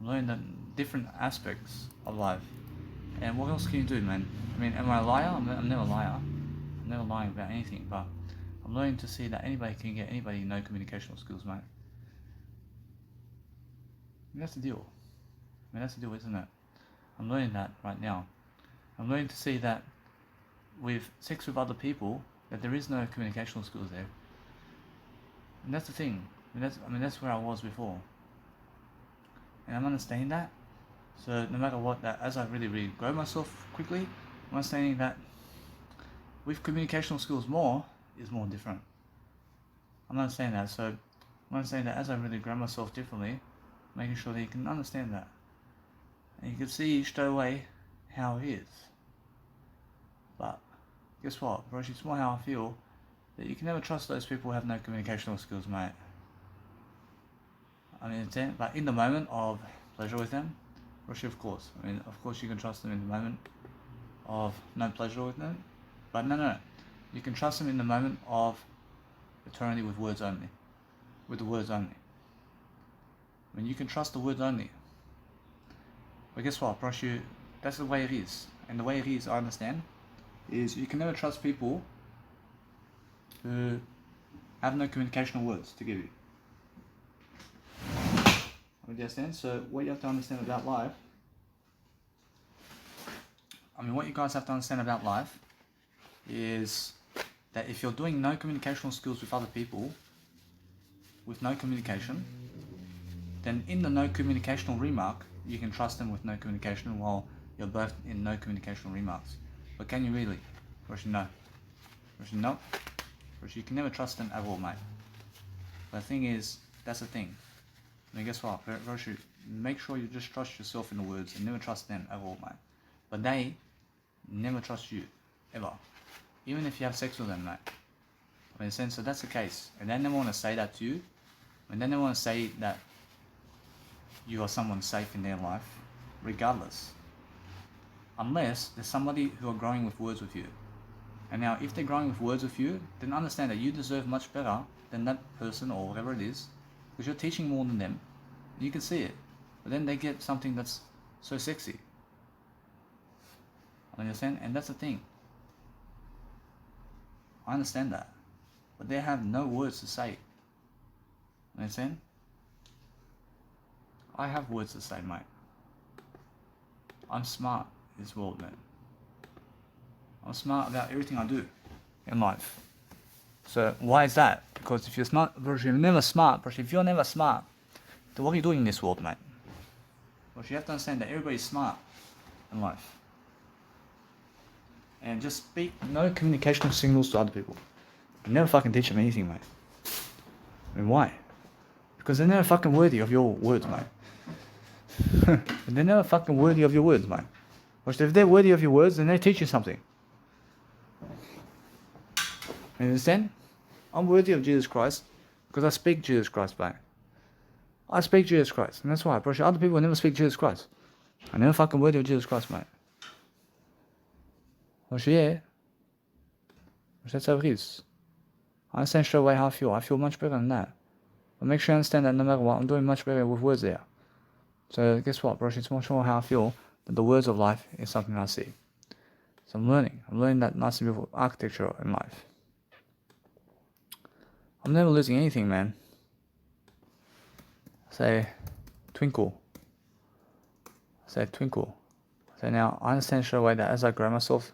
I'm learning the different aspects of life. And what else can you do, man? I mean, am I a liar? I'm never a liar. I'm never lying about anything, but I'm learning to see that anybody can get anybody no communicational skills, mate. I mean, that's the deal. I mean, that's the deal, isn't it? I'm learning that right now. I'm learning to see that with sex with other people, that there is no communicational skills there. And that's the thing. I mean, that's where I was before. And I'm understanding that. So no matter what, that as I really grow myself quickly, I'm understanding that with communicational skills more is more different. I'm understanding that. So I'm understanding that as I really grow myself differently, making sure that you can understand that. And you can see straight away how it is. But guess what? Bro, it's more how I feel that you can never trust those people who have no communicational skills, mate. I mean, but in the moment of pleasure with them, Roshi, of course. I mean, of course you can trust them in the moment of no pleasure with them. But no. You can trust them in the moment of eternity with words only. With the words only. I mean, you can trust the words only. But guess what, Roshi? That's the way it is. And the way it is, I understand, is you can never trust people who have no communicational words to give you. Understand? So what you have to understand about life, what you guys have to understand about life is that if you're doing no communicational skills with other people, with no communication, then in the no communicational remark, you can trust them with no communication while you're both in no communicational remarks. But can you really? Roshi, no. Roshi, no. Roshi, you can never trust them at all, mate. But the thing is, that's the thing. I mean, guess what, Roshi, make sure you just trust yourself in the words and never trust them at all, mate. But they never trust you, ever. Even if you have sex with them, mate. I mean, so that's the case. And they never want to say that to you. And they never want to say that you are someone safe in their life, regardless. Unless there's somebody who are growing with words with you. And now, if they're growing with words with you, then understand that you deserve much better than that person or whatever it is. Because you're teaching more than them. You can see it. But then they get something that's so sexy. Understand? And that's the thing. I understand that. But they have no words to say. Understand? I have words to say, mate. I'm smart in this world, man. I'm smart about everything I do in life. So why is that? Because if you're smart, if you're never smart, if you're never smart, then what are you doing in this world, mate? Well, you have to understand that everybody's smart in life. And just speak no communicational signals to other people. You never fucking teach them anything, mate. I mean, why? Because they're never fucking worthy of your words, mate. They're never fucking worthy of your words, mate. Or if they're worthy of your words, then they teach you something. You understand? I'm worthy of Jesus Christ because I speak Jesus Christ, mate. I speak Jesus Christ, and that's why, bro. Other people never speak Jesus Christ. I'm never fucking worthy of Jesus Christ, mate. Well, yeah. That's how it is. I understand straight away how I feel. I feel much better than that. But make sure you understand that no matter what, I'm doing much better with words there. So guess what, bro? It's much more how I feel that the words of life is something I see. So I'm learning. I'm learning that nice and beautiful architecture in life. I'm never losing anything, man. Say, twinkle. Say, twinkle. So now I understand straight away that as I grow myself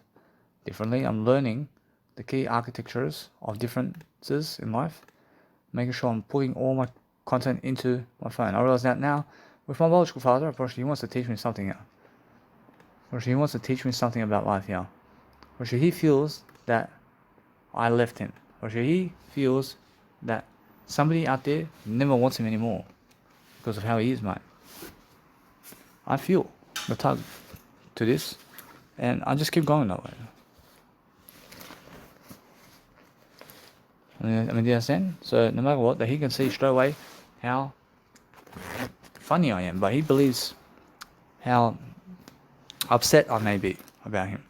differently, I'm learning the key architectures of differences in life, making sure I'm putting all my content into my phone. I realize that now with my biological father, he wants to teach me something here. He wants to teach me something about life here. He feels that I left him. He feels that somebody out there never wants him anymore because of how he is, mate. I feel the tug to this, and I just keep going that way. I mean, do you understand? So no matter what, that he can see straight away how funny I am, but he believes how upset I may be about him.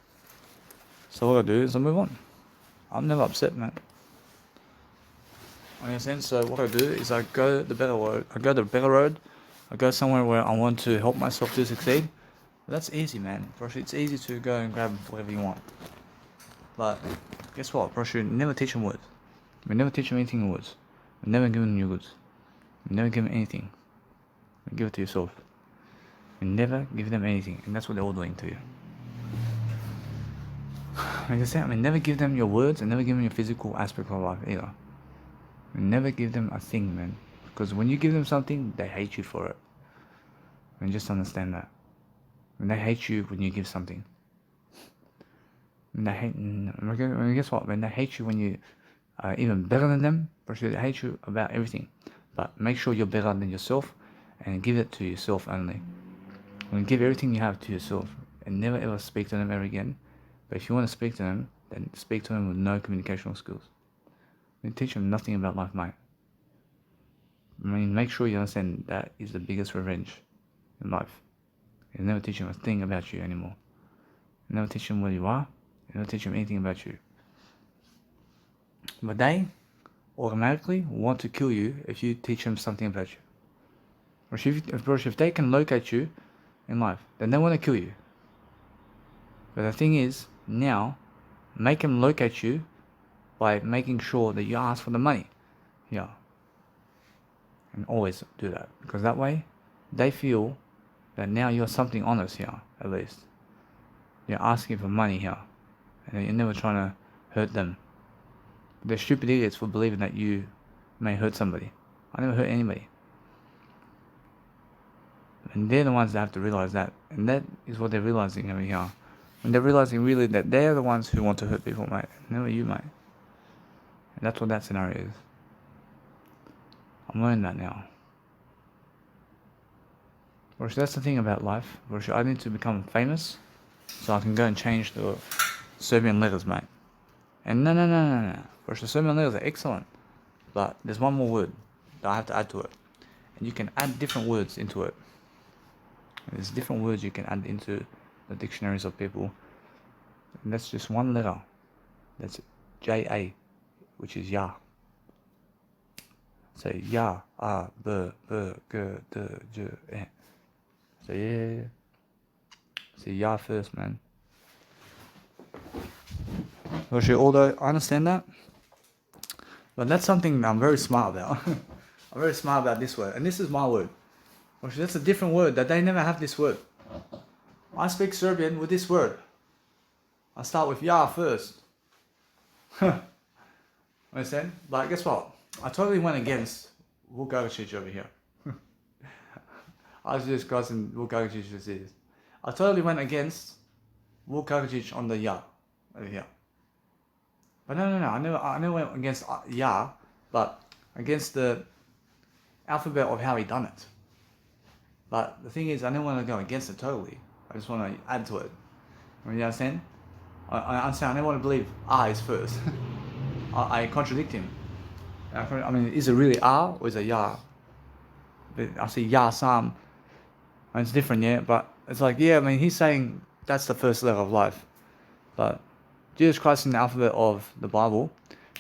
So what I do is I move on. I'm never upset, man. Understand? So what I do is I go the better road. I go the better road. I go somewhere where I want to help myself to succeed. That's easy, man. It's easy to go and grab whatever you want. But guess what? Never teach them words. We never teach them anything in words. We never give them your goods. We never give them anything. We give it to yourself. We never give them anything, and that's what they're all doing to you. Like I said, I mean, never give them your words and never give them your physical aspect of life either. We never give them a thing, man. Because when you give them something, they hate you for it. And just understand that. When they hate you when you give something. When they hate, guess what? When they hate you when you are even better than them, they hate you about everything. But make sure you're better than yourself and give it to yourself only. When you give everything you have to yourself and never ever speak to them ever again. But if you want to speak to them, then speak to them with no communicational skills. You teach them nothing about life, mate. I mean, make sure you understand that is the biggest revenge in life. You never teach them a thing about you anymore. You never teach them where you are. You never teach them anything about you. But they automatically want to kill you if you teach them something about you. If they can locate you in life, then they want to kill you. But the thing is, now, make them locate you by making sure that you ask for the money. Yeah. And always do that. Because that way, they feel that now you're something honest here, at least. You're asking for money here. And you're never trying to hurt them. They're stupid idiots for believing that you may hurt somebody. I never hurt anybody. And they're the ones that have to realize that. And that is what they're realizing over here. When they're realizing really that they're the ones who want to hurt people, mate. Never you, mate. And that's what that scenario is. I'm learning that now. That's the thing about life. I need to become famous so I can go and change the Serbian letters, mate. And no. The Serbian letters are excellent. But there's one more word that I have to add to it. And you can add different words into it. And there's different words you can add into the dictionaries of people. And that's just one letter. That's J-A, which is Ya. So Ya, A, B, B, G, D, J, E. So yeah. So Ya first, man. Although I understand that, but that's something I'm very smart about. I'm very smart about this word, and this is my word. That's a different word that they never have this word. I speak Serbian with this word. I start with Ya first. Understand? But guess what? I totally went against Vukacic over here. I was just crossing Vukacic as is. I totally went against Vukacic on the Ya over here. But no. I never went against Ya, but against the alphabet of how he done it. But the thing is, I don't want to go against it totally. I just want to add to it. You understand? I understand. I don't want to believe R is first. I contradict him. I mean, is it really R or is it Yah? But I see Yah Sam, and it's different, yeah. But it's like, yeah, I mean, he's saying that's the first level of life. But Jesus Christ in the alphabet of the Bible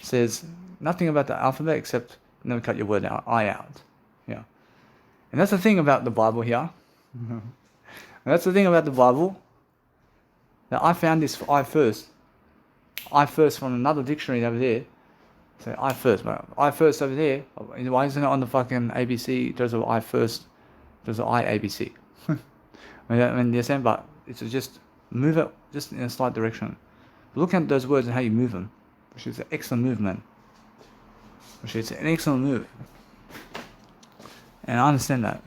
says nothing about the alphabet except never cut your word out, I out. Yeah. And that's the thing about the Bible here. And that's the thing about the Bible. That I found this I first. I first from another dictionary over there. So I first, but I first over there. Why isn't it on the fucking ABC? There's an I first. There's an I ABC. I mean, you're saying, but it's just move it just in a slight direction. Look at those words and how you move them, which is an excellent movement. Which is an excellent move. And I understand that.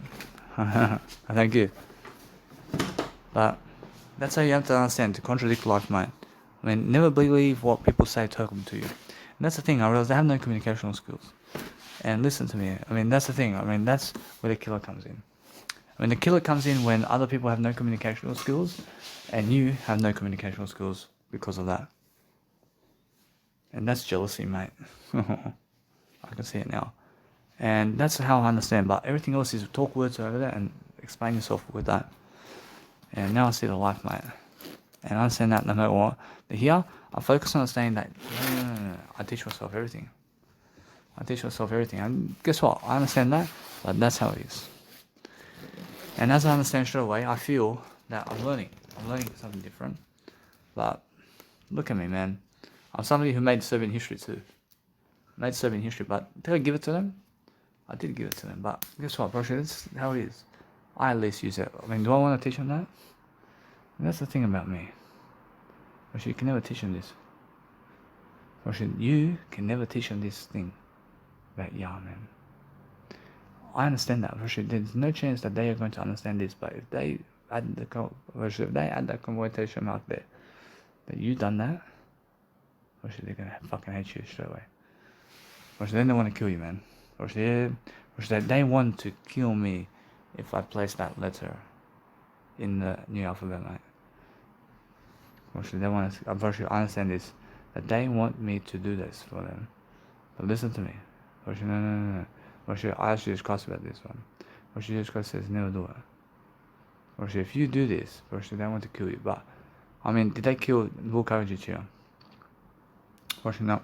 Thank you. But that's how you have to understand, to contradict life, mate. I mean, never believe what people say talking to you. And that's the thing, I realize they have no communicational skills. And listen to me, I mean, that's the thing. I mean, that's where the killer comes in. I mean, the killer comes in when other people have no communicational skills and you have no communicational skills because of that. And that's jealousy, mate. I can see it now. And that's how I understand. But everything else is talk words over that and explain yourself with that. And now I see the life, mate. And I understand that no matter what. But here, I focus on understanding that I teach myself everything. I teach myself everything. And guess what? I understand that, but that's how it is. And as I understand straight away, I feel that I'm learning. I'm learning something different. But look at me, man. I'm somebody who made Serbian history too. Made Serbian history, but did I give it to them? I did give it to them, but guess what, bro? That's how it is. I at least use it. I mean, do I want to teach them that? And that's the thing about me. But you can never teach them this. Or you can never teach them this thing about Yah, man. I understand that. There's no chance that they are going to understand this, but if they add that connotation out there, that you done that, they're gonna fucking hate you straight away. Then they want to kill you, man. They want to kill me if I place that letter in the new alphabet, mate. They want to. I understand this. That they want me to do this for them. But listen to me. No. I asked Jesus Christ about this one. Jesus Christ says never do it. If you do this, they want to kill you. But I mean, did they kill Vuk Karadžić here? No.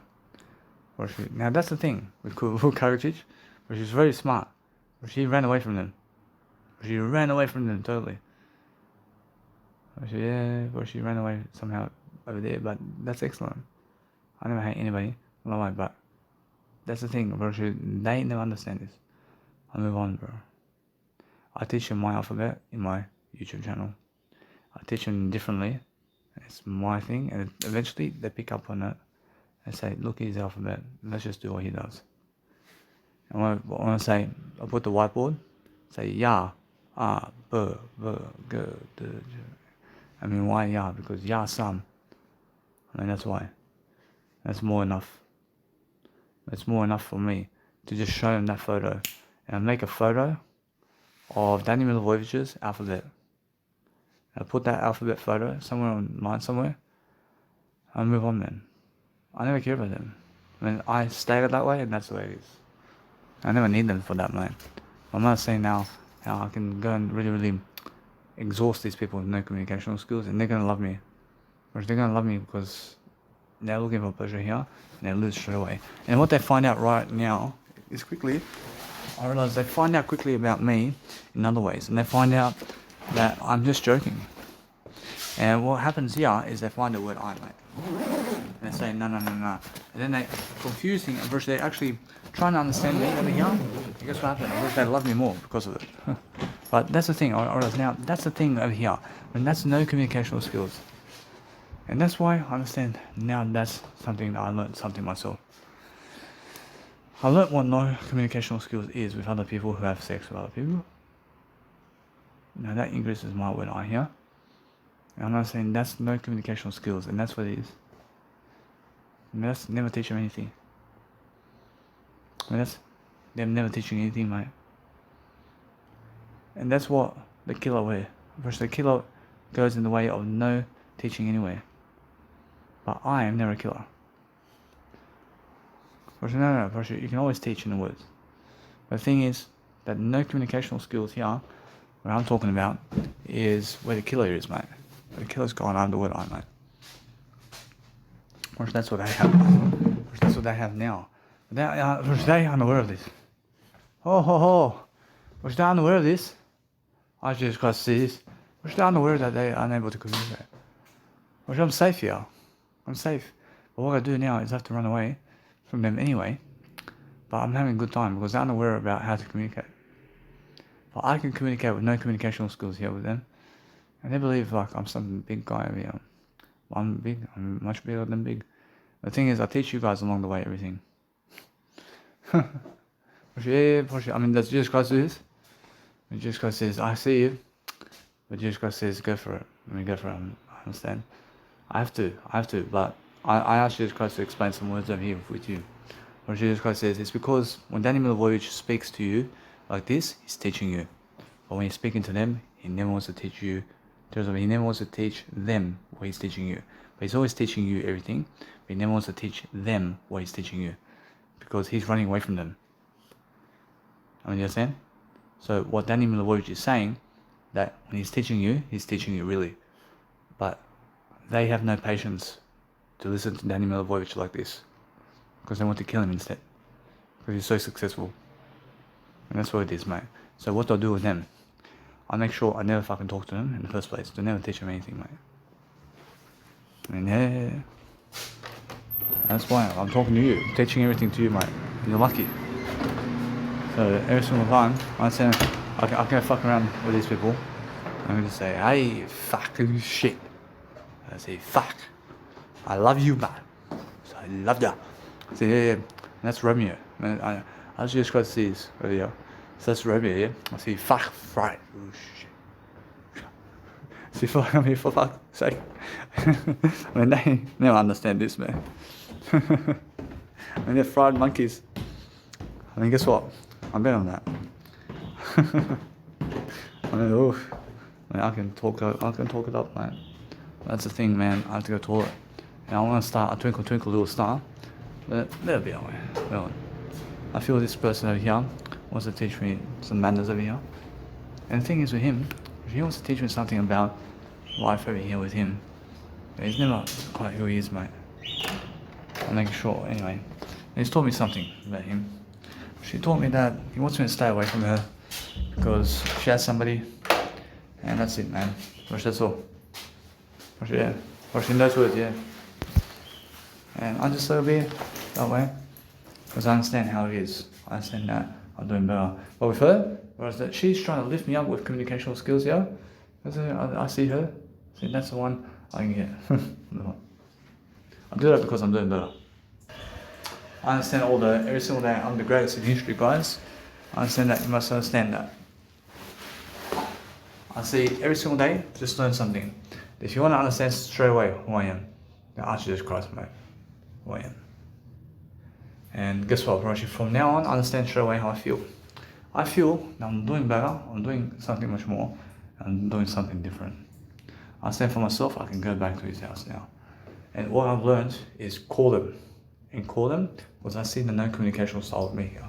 Now that's the thing with Vuk Karadžić. She's very smart. She ran away from them. She ran away from them totally. She ran away somehow over there, but that's excellent. I never hate anybody, but that's the thing, bro. They never understand this. I move on, bro. I teach them my alphabet in my YouTube channel. I teach them differently. It's my thing, and eventually they pick up on it and say, look, here's the alphabet. Let's just do what he does. And when I say, I put the whiteboard, say Ya, Ah, B, V, G, D, J. I mean, why Ya? Because Ya Sam. I mean, that's why. That's more enough. It's more enough for me to just show them that photo. And I make a photo of Danny Milivojevic's alphabet. I put that alphabet photo somewhere online somewhere. I move on, man. I never care about them. I mean, I stated that way, and that's the way it is. I never need them for that, man. I'm not saying now how I can go and really exhaust these people with no communicational skills, and they're gonna love me. Or they're gonna love me because they're looking for pleasure here, and they lose straight away. And what they find out right now is quickly, I realize they find out quickly about me in other ways, and they find out that I'm just joking. And what happens here is they find the word I, mate. And they say, no. And then they confusing, and they're actually trying to understand me over here. And guess what happened? They love me more because of it. But that's the thing, I realize now, that's the thing over here. And that's no communicational skills. And that's why I understand now that's something that I learned something myself. I learned what no communicational skills is with other people who have sex with other people. Now that increases my word I here. And I'm not saying that's no communicational skills, and that's what it is. And that's never teach them anything. And that's them never teaching anything, mate. And that's what the killer way. Because the killer goes in the way of no teaching anyway. But I am never a killer. Because no, you can always teach in the words. But the thing is that no communicational skills here, what I'm talking about, is where the killer is, mate. The killer's gone under what I, mate. Which that's what they have. Which that's what they have now. Which they are unaware of this. Which they're unaware of this. I just got to see this. Which they're unaware that they are unable to communicate. Which I'm safe here. I'm safe. But what I do now is I have to run away from them anyway. But I'm having a good time because they're unaware about how to communicate. But I can communicate with no communicational skills here with them. And they believe like I'm some big guy over here. I'm big. I'm much bigger than big. The thing is, I teach you guys along the way everything. I mean, does Jesus Christ do this? When Jesus Christ says, I see you. But Jesus Christ says, go for it. Go for it. I understand. I have to. But I asked Jesus Christ to explain some words over here with you. What Jesus Christ says, it's because when Danny Milivojevic speaks to you like this, he's teaching you. But when he's speaking to them, he never wants to teach you. He never wants to teach them what he's teaching you. But he's always teaching you everything. But he never wants to teach them what he's teaching you. Because he's running away from them. I mean, you understand? So what Danny Milivojevic is saying, that when he's teaching you really. But they have no patience to listen to Danny Milivojevic like this. Because they want to kill him instead. Because he's so successful. And that's what it is, mate. So what do I do with them? I make sure I never fucking talk to them in the first place. To never teach them anything, mate. I mean, yeah. That's why I'm talking to you. I'm teaching everything to you, mate. And you're lucky. So every single time I say I can fuck around with these people. I'm gonna say, hey, fucking shit. I say, fuck. I love you, man. So I love ya. I say, yeah. And that's Romeo. Man, I just got to see this over here. So that's Romeo, yeah. I say, fuck, right. Oh shit. See, fuck, I'm here for fuck's sake. I mean, they never understand this, man. I mean, they're fried monkeys. I mean, guess what? I'm better than that. I mean, oof. I mean, I can talk it up, man. That's the thing, man. I have to go to it. And I want to start a Twinkle Twinkle Little Star. But they'll be alright. Well, I feel this person over here wants to teach me some manners over here. And the thing is with him, if he wants to teach me something about life over here with him, he's never quite who he is, mate. I'm making sure, anyway. And he's taught me something about him. She told me that he wants me to stay away from her because she has somebody, and that's it, man. That's all. She knows what, yeah. And I just let her be that way because I understand how it is. I understand that I'm doing better. But with her, whereas that she's trying to lift me up with communicational skills, yeah. I see her. See, that's the one I can get. I do that because I'm doing better. I understand every single day I'm the greatest in history, guys. I understand that, you must understand that. I see every single day, just learn something. If you want to understand straight away who I am, then ask Jesus Christ, mate, who I am. And guess what, Roshi, from now on, I understand straight away how I feel. I feel that I'm doing better, I'm doing something much more, I'm doing something different. I stand for myself, I can go back to his house now. And what I've learned is call them. And call them because I see the no communication style with me here.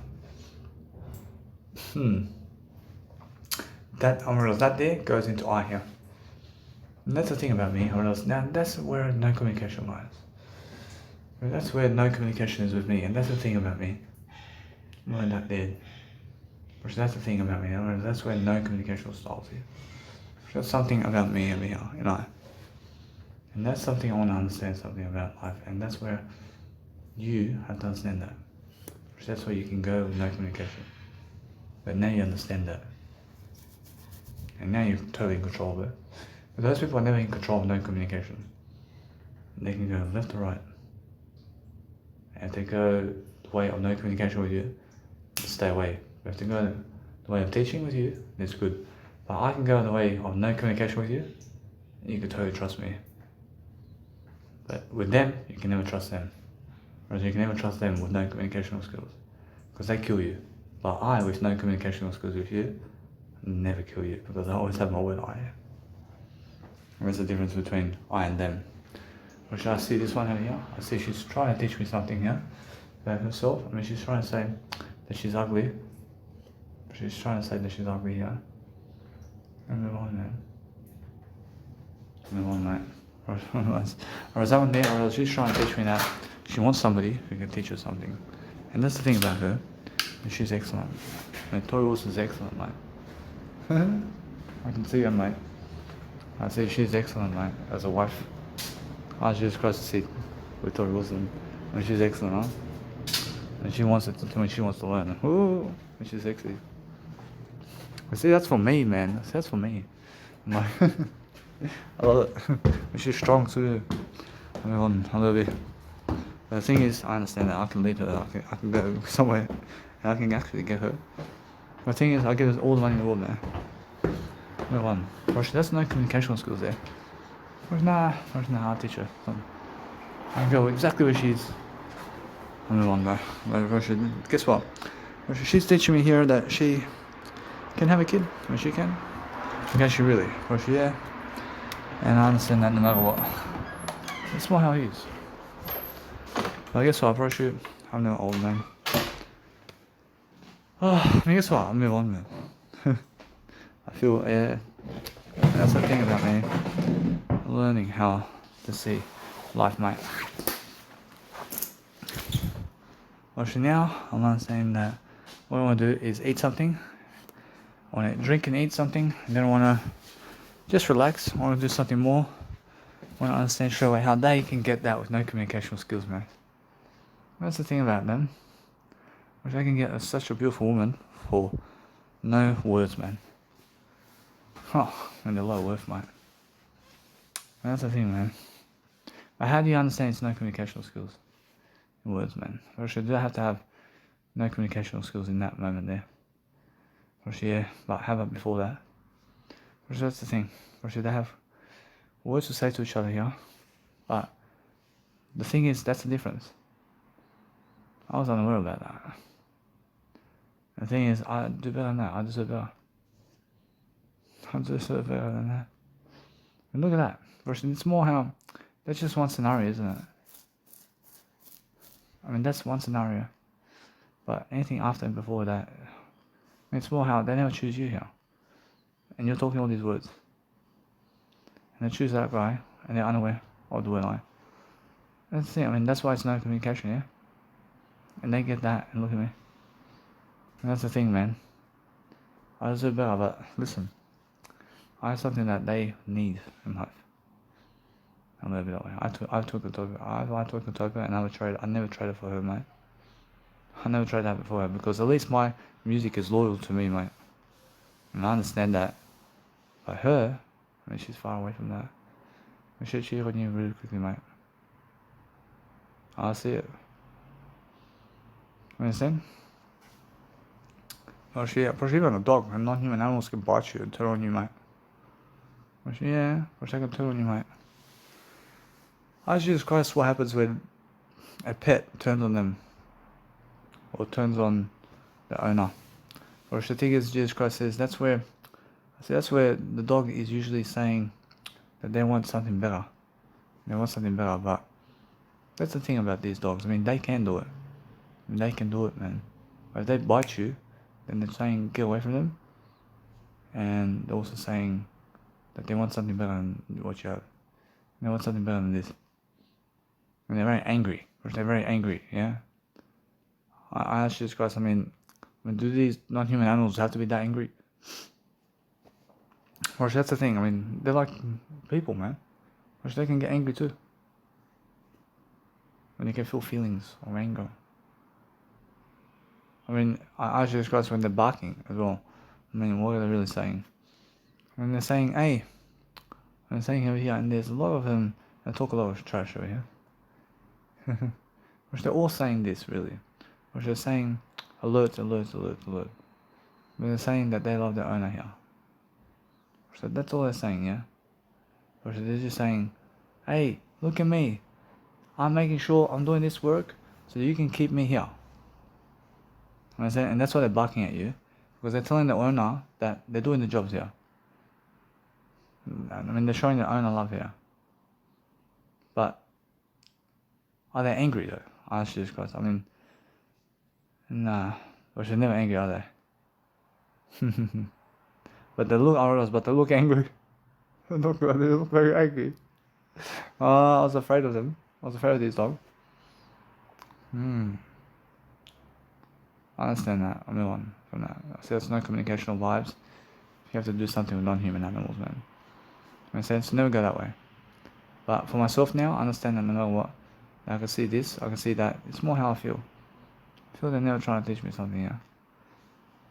That I realize that there goes into I here. And that's the thing about me, I realize now that's where no communication lies. That's where no communication is with me, and that's the thing about me. I learned that there. Which that's the thing about me, I realize that's where no communication style is here. That's something about me over here, you know. And that's something I want to understand something about life, and that's where you have to understand that. That's where you can go with no communication. But now you understand that. And now you're totally in control of it. But those people are never in control of no communication. They can go left or right. And if they go the way of no communication with you, stay away. But if they go the way of teaching with you, it's good. But I can go the way of no communication with you, and you can totally trust me. But with them, you can never trust them. Whereas you can never trust them with no communicational skills. Because they kill you. But I, with no communicational skills with you, never kill you because I always have my word I. There's a difference between I and them. Which I see this one over here. I see she's trying to teach me something here about herself. I mean, she's trying to say that she's ugly. She's trying to say that she's ugly here. And move on, man. Move on, mate. Or is that one there? Or else she's trying to teach me that she wants somebody who can teach her something. And that's the thing about her. She's excellent. I mean, Tori Wilson's excellent, mate. I can see her, mate. I see she's excellent, mate, as a wife. I just across the seat with Tori Wilson. And she's excellent, huh? And she wants it to me, she wants to learn. Ooh, and she's sexy. But see, that's for me, man. That's for me. I'm like, I love it. But she's strong too. I mean, a little bit. But the thing is, I understand that I can lead her. I can go somewhere, and I can actually get her. The thing is, I give her all the money in the world, man. Move on. Gosh, that's no communication skills there. Nah, I'll teach her. I can go exactly where she is. I'll move on, bro. But guess what? She's teaching me here that she can have a kid when she can. Can she really? Yeah. And I understand that no matter what. That's not how he is. But guess what? I'm no old man. Oh, I mean, guess what? I'll move on, man. I feel, yeah. That's the thing about me. Learning how to see life, mate. Actually, now I'm understanding that what I want to do is eat something. I want to drink and eat something, and then I want to just relax. I want to do something more. I want to understand straight away how they can get that with no communication skills, man. That's the thing about them. Which I can get such a beautiful woman for no words, man. Oh, and they're low worth, mate. That's the thing, man. But how do you understand it's no communication skills in words, man? Actually, do I have to have no communication skills in that moment there? Actually, yeah, but how about before that? Actually, that's the thing. Actually, they have words to say to each other here, but the thing is, that's the difference. I was unaware about that. The thing is, I do better than that. I deserve better. I deserve better than that. And look at that. It's more how, that's just one scenario, isn't it? I mean, that's one scenario. But anything after and before that, it's more how they never choose you here. And you're talking all these words. And they choose that guy, and they're unaware of the word I. That's the thing, I mean, that's why it's no communication, yeah? And they get that, and look at me. And that's the thing, man. I deserve better, but listen. I have something that they need in life. I'll never be that way. I took a token. I took a token and I never traded for her, mate. I never traded that for her because at least my music is loyal to me, mate. And I understand that. But her, I mean, she's far away from that. And she cheated on you really quickly, mate. I see it. You understand? Well, even a dog and non-human animals can bite you and turn on you, mate. Yeah, wish I could turn on you, mate. Jesus Christ, what happens when a pet turns on them? Or turns on the owner? Or the thing is, Jesus Christ says, that's where the dog is usually saying that they want something better. They want something better, but that's the thing about these dogs. I mean, they can do it. I mean, they can do it, man. But if they bite you, then they're saying, get away from them. And they're also saying that they want something better than what you have. They want something better than this. And they're very angry. They're very angry, yeah? I ask you this question, I mean, do these non-human animals have to be that angry? Or that's the thing, I mean, they're like people, man. Or they can get angry too. When they can feel feelings or anger. I mean, I ask you this question when they're barking as well. I mean, what are they really saying? When they're saying, hey, I'm saying over here, and there's a lot of them that talk a lot of trash over here. Which they're all saying this, really. Which they're saying, alert. But they're saying that they love their owner here. So that's all they're saying, yeah? Or they're just saying, hey, look at me. I'm making sure I'm doing this work so you can keep me here. And that's why they're barking at you. Because they're telling the owner that they're doing the jobs here. I mean, they're showing the owner love here. But are they angry though? Honestly, because I mean, nah, which they're never angry, are they? But they look angry. They look very angry. I was afraid of them. I was afraid of these dogs. I understand that. I move on from that. See, there's no communicational vibes. You have to do something with non-human animals, man. Makes sense? Never go that way. But for myself now, I understand that no matter what, I can see this, I can see that. It's more how I feel. I feel they're never trying to teach me something here.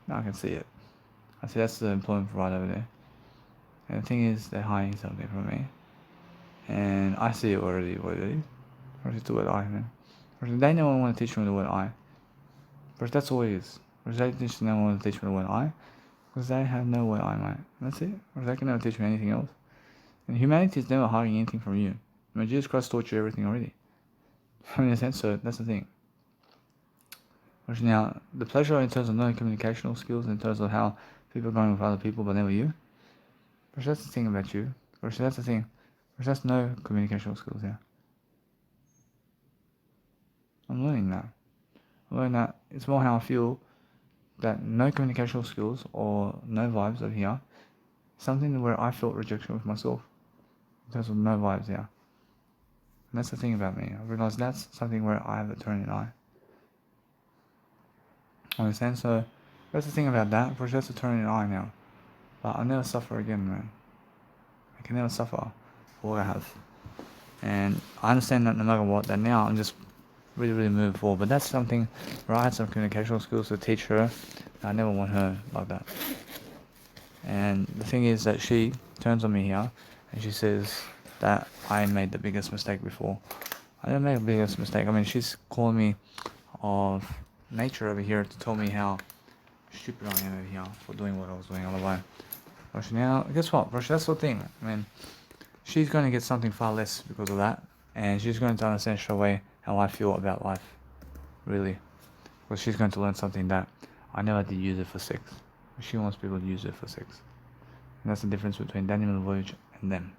Now I can see it. I see that's the employment provider over there. And the thing is, they're hiding something from me. And I see it already. Or it's the word I, man. Or they never want to teach me the word I. But that's all it is. Or they just never want to teach me the word I. Because they have no word I, mate. That's it. Or they can never teach me anything else. And humanity is never hiding anything from you. I mean, Jesus Christ taught you everything already. I mean, in a sense, so that's the thing. Which now, the pleasure in terms of knowing communicational skills, in terms of how people are going with other people, but never you. Which that's the thing about you. Which that's the thing. Which that's no communicational skills here. I'm learning that. I'm learning that it's more how I feel that no communicational skills or no vibes over here. Something where I felt rejection with myself. In terms of no vibes here. And that's the thing about me. I realised that's something where I have a turning eye. Understand? So that's the thing about that. For just a turning eye now. But I'll never suffer again, man. I can never suffer for what I have. And I understand that no matter what, that now I'm just really moving forward. But that's something where I had some communicational skills to teach her. I never want her like that. And the thing is that she turns on me here and she says that I made the biggest mistake before. I didn't make the biggest mistake. I mean, she's calling me of nature over here to tell me how stupid I am over here for doing what I was doing all the way. But now, guess what? But that's the thing. I mean, she's going to get something far less because of that. And she's going to understand straight away how I feel about life. Really. Because she's going to learn something that I never did use it for sex. She wants people to use it for sex. And that's the difference between Daniel Voyage and them.